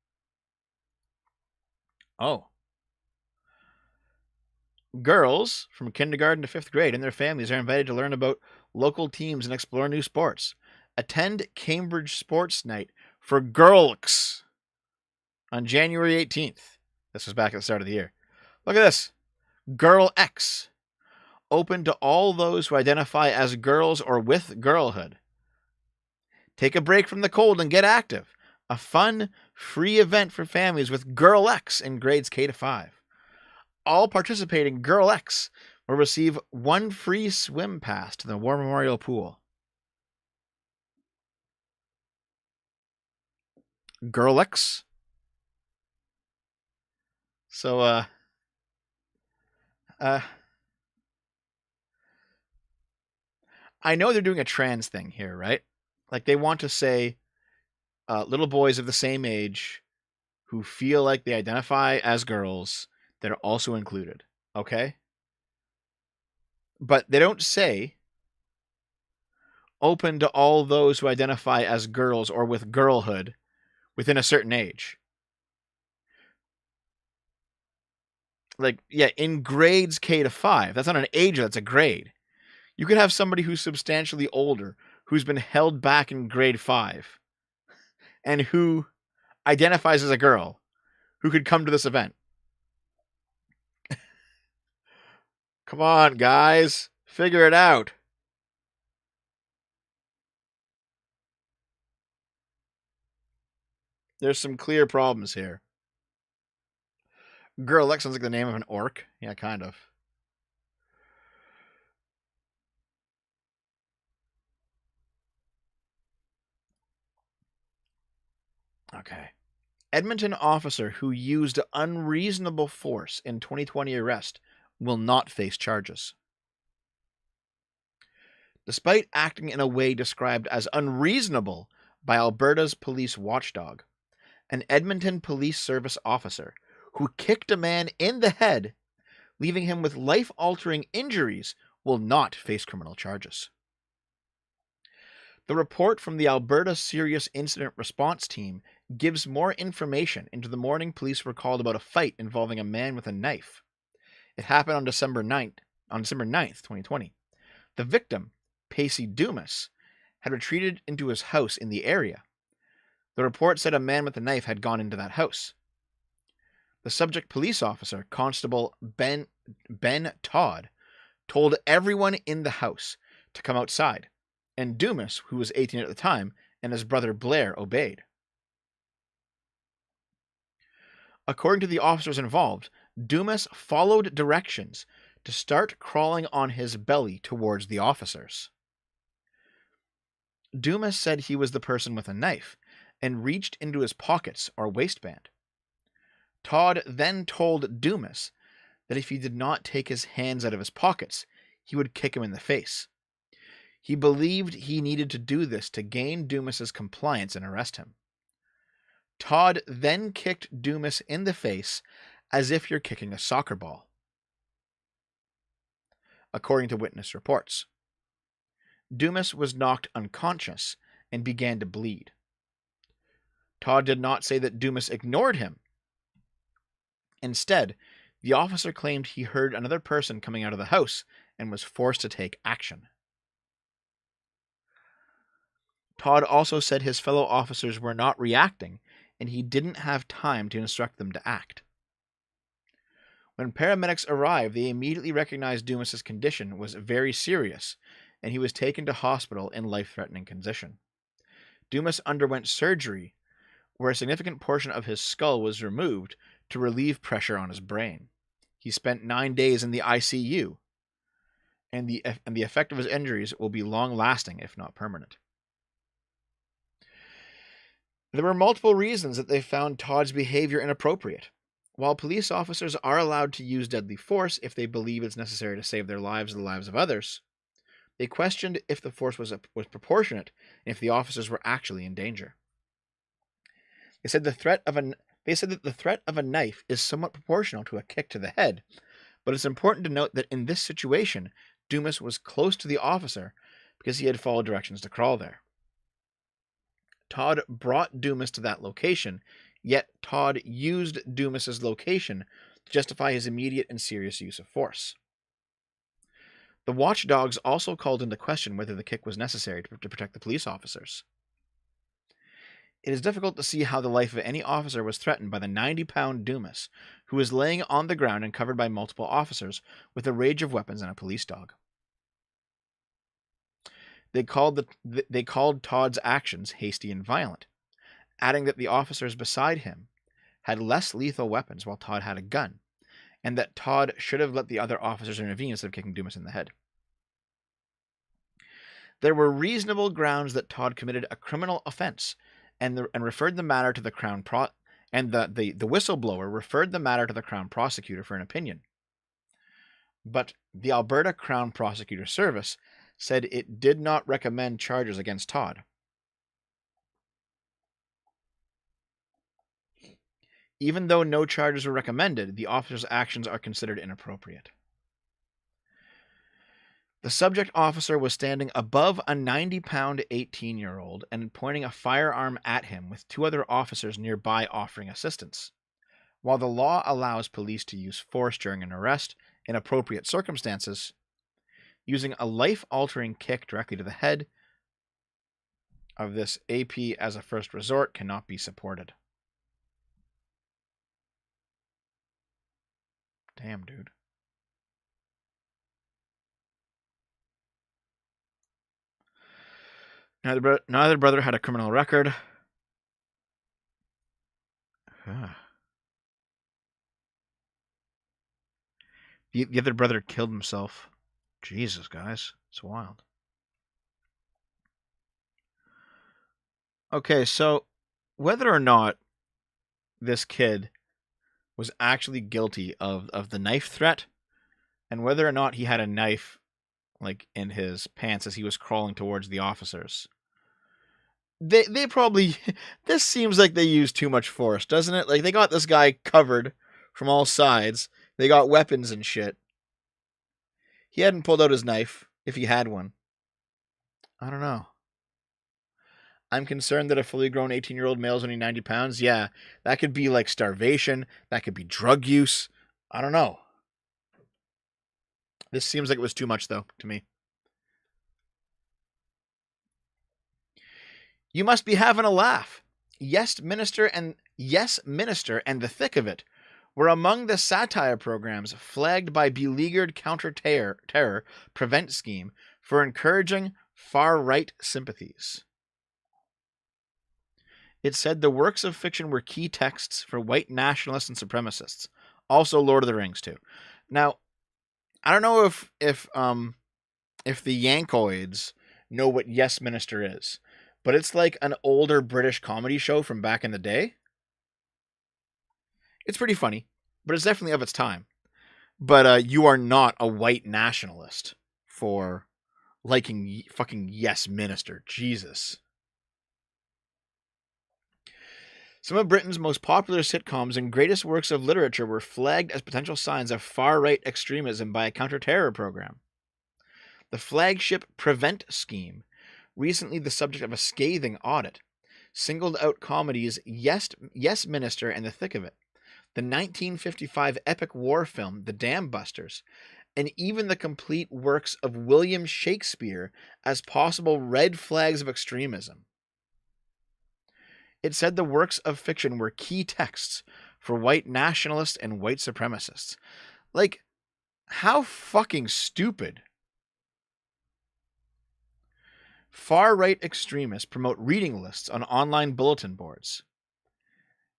Oh. Girls from kindergarten to 5th grade and their families are invited to learn about local teams and explore new sports. Attend Cambridge Sports Night for Girls on January 18th. This was back at the start of the year. Look at this. Girl X. Open to all those who identify as girls or with girlhood. Take a break from the cold and get active. A fun, free event for families with Girl X in grades K to 5. All participating Girl X will receive 1 free swim pass to the War Memorial Pool. Girl X. So, I know they're doing a trans thing here, right? Like they want to say little boys of the same age who feel like they identify as girls that are also included, okay? But they don't say open to all those who identify as girls or with girlhood within a certain age. Like, yeah, in grades K to 5. That's not an age, that's a grade. You could have somebody who's substantially older, who's been held back in grade 5, and who identifies as a girl, who could come to this event. Come on, guys. Figure it out. There's some clear problems here. Girl X sounds like the name of an orc. Yeah, kind of. Okay. Edmonton officer who used unreasonable force in 2020 arrest will not face charges. Despite acting in a way described as unreasonable by Alberta's police watchdog, an Edmonton Police Service officer who kicked a man in the head, leaving him with life-altering injuries, will not face criminal charges. The report from the Alberta Serious Incident Response Team gives more information into the morning police were called about a fight involving a man with a knife. It happened on December 9th, 2020. The victim, Pacey Dumas, had retreated into his house in the area. The report said a man with a knife had gone into that house. The subject police officer, Constable Ben Todd, told everyone in the house to come outside, and Dumas, who was 18 at the time, and his brother Blair obeyed. According to the officers involved, Dumas followed directions to start crawling on his belly towards the officers. Dumas said he was the person with a knife and reached into his pockets or waistband. Todd then told Dumas that if he did not take his hands out of his pockets, he would kick him in the face. He believed he needed to do this to gain Dumas's compliance and arrest him. Todd then kicked Dumas in the face as if you're kicking a soccer ball, according to witness reports. Dumas was knocked unconscious and began to bleed. Todd did not say that Dumas ignored him. Instead, the officer claimed he heard another person coming out of the house and was forced to take action. Todd also said his fellow officers were not reacting and he didn't have time to instruct them to act. When paramedics arrived, they immediately recognized Dumas's condition was very serious, and he was taken to hospital in life-threatening condition. Dumas underwent surgery, where a significant portion of his skull was removed to relieve pressure on his brain. He spent 9 days in the ICU, and the effect of his injuries will be long-lasting, if not permanent. There were multiple reasons that they found Todd's behavior inappropriate. While police officers are allowed to use deadly force if they believe it's necessary to save their lives or the lives of others, they questioned if the force was proportionate and if the officers were actually in danger. They said that the threat of a knife is somewhat proportional to a kick to the head, but it's important to note that in this situation, Dumas was close to the officer because he had followed directions to crawl there. Todd brought Dumas to that location, yet Todd used Dumas's location justify his immediate and serious use of force. The watchdogs also called into question whether the kick was necessary to protect the police officers. It is difficult to see how the life of any officer was threatened by the 90-pound Dumas, who was laying on the ground and covered by multiple officers with a rage of weapons and a police dog. They called Todd's actions hasty and violent, adding that the officers beside him had less lethal weapons while Todd had a gun, and that Todd should have let the other officers intervene instead of kicking Dumas in the head. There were reasonable grounds that Todd committed a criminal offense, and referred the matter to the Crown the whistleblower referred the matter to the Crown Prosecutor for an opinion. But the Alberta Crown Prosecutor Service said it did not recommend charges against Todd. Even though no charges were recommended, the officer's actions are considered inappropriate. The subject officer was standing above a 90-pound 18-year-old and pointing a firearm at him with two other officers nearby offering assistance. While the law allows police to use force during an arrest in appropriate circumstances, using a life-altering kick directly to the head of this AP as a first resort cannot be supported. Damn, dude. Neither brother had a criminal record. The other brother killed himself. Jesus, guys. It's wild. Okay, so whether or not this kid was actually guilty of the knife threat, and whether or not he had a knife like in his pants as he was crawling towards the officers, they probably this seems like they used too much force, doesn't it? Like, they got this guy covered from all sides. They got weapons and shit. He hadn't pulled out his knife, if he had one. I don't know. I'm concerned that a fully grown 18-year-old male is only 90 pounds. Yeah, that could be like starvation. That could be drug use. I don't know. This seems like it was too much, though, to me. You must be having a laugh. Yes, Minister and the Thick of It were among the satire programs flagged by beleaguered counter-terror prevent scheme for encouraging far-right sympathies. It said the works of fiction were key texts for white nationalists and supremacists. Also Lord of the Rings, too. Now, I don't know if the Yankoids know what Yes Minister is, but it's like an older British comedy show from back in the day. It's pretty funny, but it's definitely of its time. But you are not a white nationalist for liking fucking Yes Minister. Jesus. Some of Britain's most popular sitcoms and greatest works of literature were flagged as potential signs of far-right extremism by a counter-terror program. The flagship Prevent scheme, recently the subject of a scathing audit, singled out comedies Yes Minister and the Thick of It, the 1955 epic war film The Dam Busters, and even the complete works of William Shakespeare as possible red flags of extremism. It said the works of fiction were key texts for white nationalists and white supremacists. Like, how fucking stupid. Far-right extremists promote reading lists on online bulletin boards.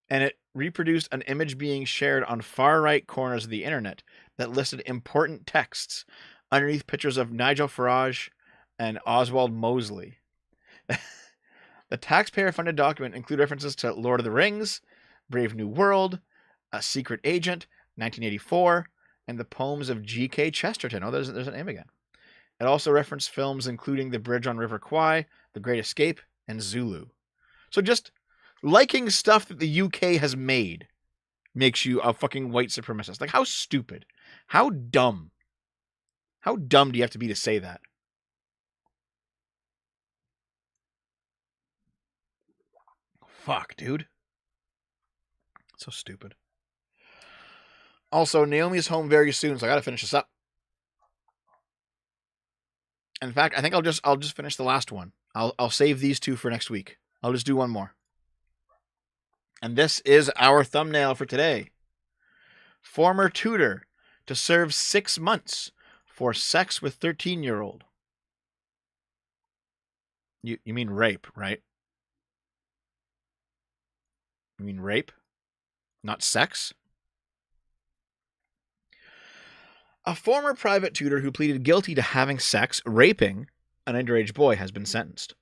And it reproduced an image being shared on far-right corners of the internet that listed important texts underneath pictures of Nigel Farage and Oswald Mosley. The taxpayer-funded document include references to Lord of the Rings, Brave New World, A Secret Agent, 1984, and the poems of G.K. Chesterton. Oh, there's an name again. It also referenced films including The Bridge on River Kwai, The Great Escape, and Zulu. So just liking stuff that the UK has made makes you a fucking white supremacist. Like, how stupid. How dumb. How dumb do you have to be to say that? Fuck, dude. So stupid. Also, Naomi's home very soon, so I gotta finish this up. In fact, I think I'll just finish the last one. I'll save these two for next week. I'll just do one more. And this is our thumbnail for today. Former tutor to serve 6 months for sex with 13-year-old. You mean rape, right? You mean rape? Not sex? A former private tutor who pleaded guilty to having sex, raping an underage boy has been sentenced.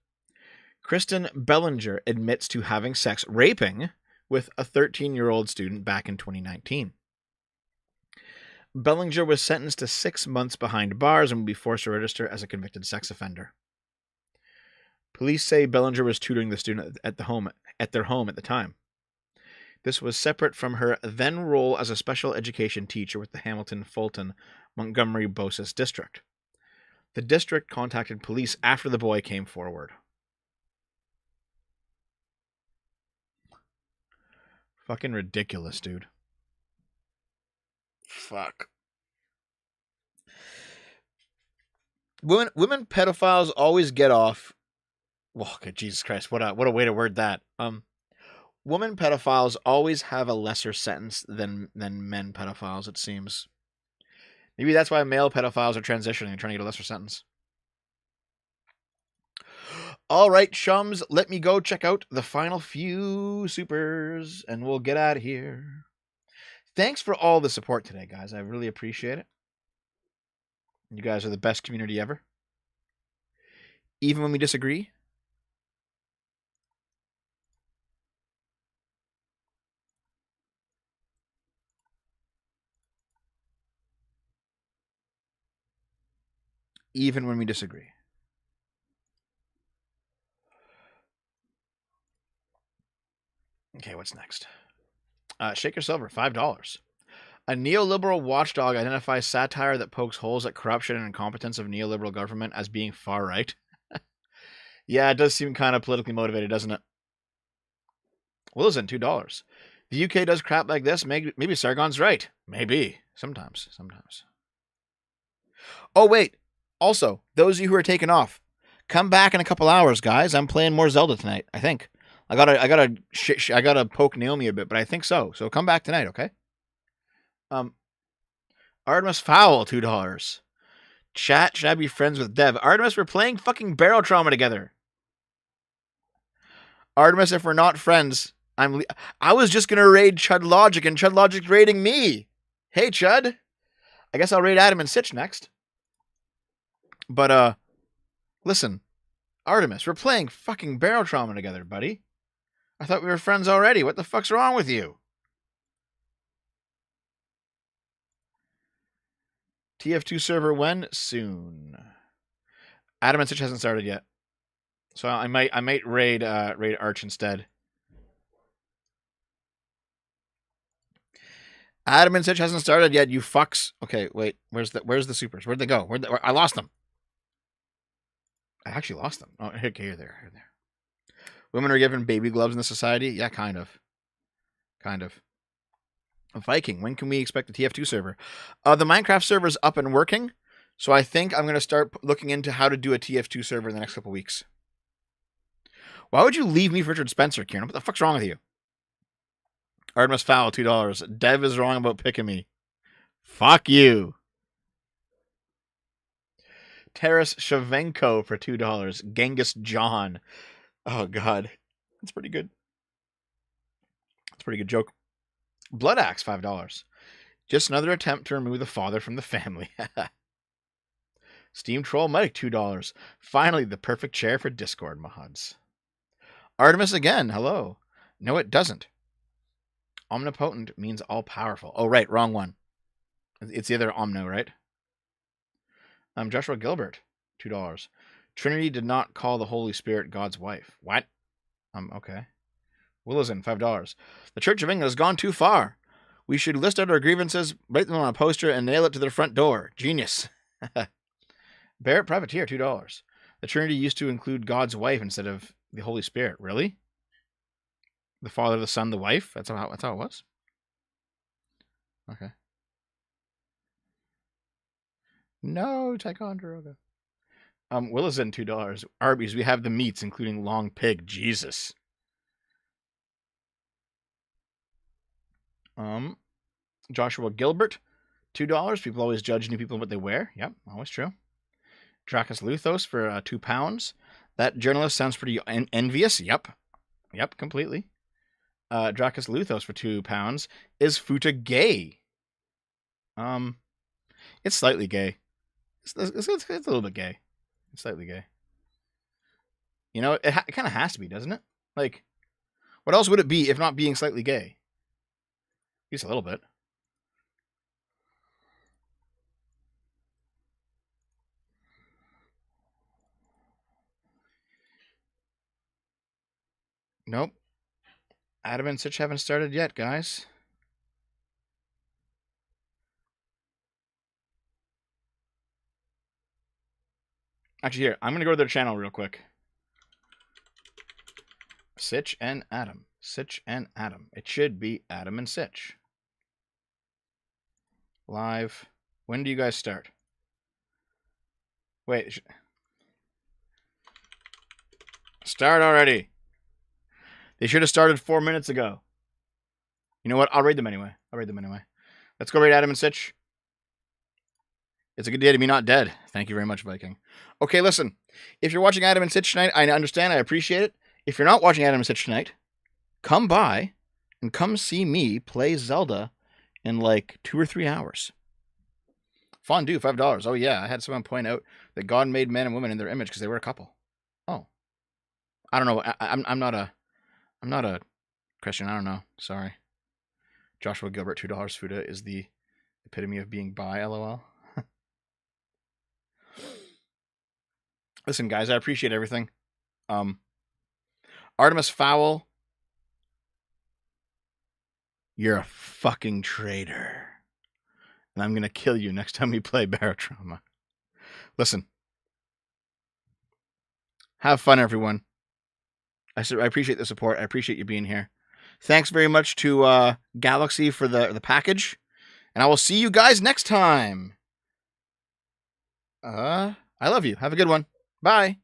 Kristen Bellinger admits to having sex, raping with a 13-year-old student back in 2019. Bellinger was sentenced to 6 months behind bars and will be forced to register as a convicted sex offender. Police say Bellinger was tutoring the student at their home at the time. This was separate from her then role as a special education teacher with the Hamilton, Fulton, Montgomery, Bosis district. The district contacted police after the boy came forward. Fucking ridiculous, dude. Fuck. Women pedophiles always get off. Oh, okay, Jesus Christ! What a way to word that. Women pedophiles always have a lesser sentence than men pedophiles, it seems. Maybe that's why male pedophiles are transitioning and trying to get a lesser sentence. All right, chums, let me go check out the final few supers, and we'll get out of here. Thanks for all the support today, guys. I really appreciate it. You guys are the best community ever. Even when we disagree. Even when we disagree. Okay, what's next? Shaker Silver, $5. A neoliberal watchdog identifies satire that pokes holes at corruption and incompetence of neoliberal government as being far right. Yeah, it does seem kind of politically motivated, doesn't it? Wilson, $2. The UK does crap like this. Maybe Sargon's right. Maybe. Sometimes. Oh, wait. Also, those of you who are taking off, come back in a couple hours, guys. I'm playing more Zelda tonight, I think. I gotta poke Naomi a bit, but I think so. So come back tonight, okay? Artemis Fowl, $2. Chat, should I be friends with Dev? Artemis, we're playing fucking Barrel Trauma together. Artemis, if we're not friends, I was just gonna raid Chud Logic, and Chud Logic's raiding me. Hey, Chud. I guess I'll raid Adam and Sitch next. But, listen. Artemis, we're playing fucking Barrel Trauma together, buddy. I thought we were friends already. What the fuck's wrong with you? TF2 server when? Soon. Adam and Sitch hasn't started yet. So I might raid Arch instead. Adam and Sitch hasn't started yet, you fucks. Okay, wait. Where's the supers? Where'd they go? I lost them. I actually lost them. Oh, okay, you're there. Women are given baby gloves in the society? Yeah, kind of. Viking, when can we expect the TF2 server? The Minecraft server is up and working, so I think I'm going to start looking into how to do a TF2 server in the next couple weeks. Why would you leave me for Richard Spencer, Kieran? What the fuck's wrong with you? Artemis Fowl, $2. Dev is wrong about picking me. Fuck you. Taras Shavenko for $2. Genghis John. Oh, God. That's pretty good. That's a pretty good joke. Blood Axe, $5. Just another attempt to remove the father from the family. Steam Troll Mike, $2. Finally, the perfect chair for Discord mods. Artemis again, hello. No, it doesn't. Omnipotent means all-powerful. Oh, right, wrong one. It's either Omno, right? Joshua Gilbert, $2. Trinity did not call the Holy Spirit God's wife. What? Okay. Willison, $5. The Church of England has gone too far. We should list out our grievances, write them on a poster, and nail it to their front door. Genius. Barrett Privateer, $2. The Trinity used to include God's wife instead of the Holy Spirit. Really? The Father, the Son, the wife? That's how it was? Okay. No, Ticonderoga. Willa's in $2. Arby's, we have the meats, including long pig. Jesus. Joshua Gilbert, $2. People always judge new people what they wear. Yep, always true. Dracus Luthos for £2. That journalist sounds pretty envious. Yep, completely. Dracus Luthos for £2. Is Futa gay? It's slightly gay. It's a little bit gay. It's slightly gay. You know, it kind of has to be, doesn't it? Like, what else would it be if not being slightly gay? At least a little bit. Nope. Adam and Sitch haven't started yet, guys. Actually, here, I'm going to go to their channel real quick. Sitch and Adam. Sitch and Adam. It should be Adam and Sitch. Live. When do you guys start? Wait. Start already. They should have started 4 minutes ago. You know what? I'll raid them anyway. Let's go raid Adam and Sitch. It's a good day to be not dead. Thank you very much, Viking. Okay, listen. If you're watching Adam and Sitch tonight, I understand. I appreciate it. If you're not watching Adam and Sitch tonight, come by and come see me play Zelda in like 2 or 3 hours. Fondue, $5. Oh yeah, I had someone point out that God made men and women in their image because they were a couple. Oh, I don't know. I'm not a Christian. I don't know. Sorry. Joshua Gilbert, $2. Fuda is the epitome of being bi. LOL. Listen, guys, I appreciate everything. Artemis Fowl, you're a fucking traitor. And I'm going to kill you next time we play Barotrauma. Listen. Have fun, everyone. I appreciate the support. I appreciate you being here. Thanks very much to Galaxy for the package. And I will see you guys next time. I love you. Have a good one. Bye.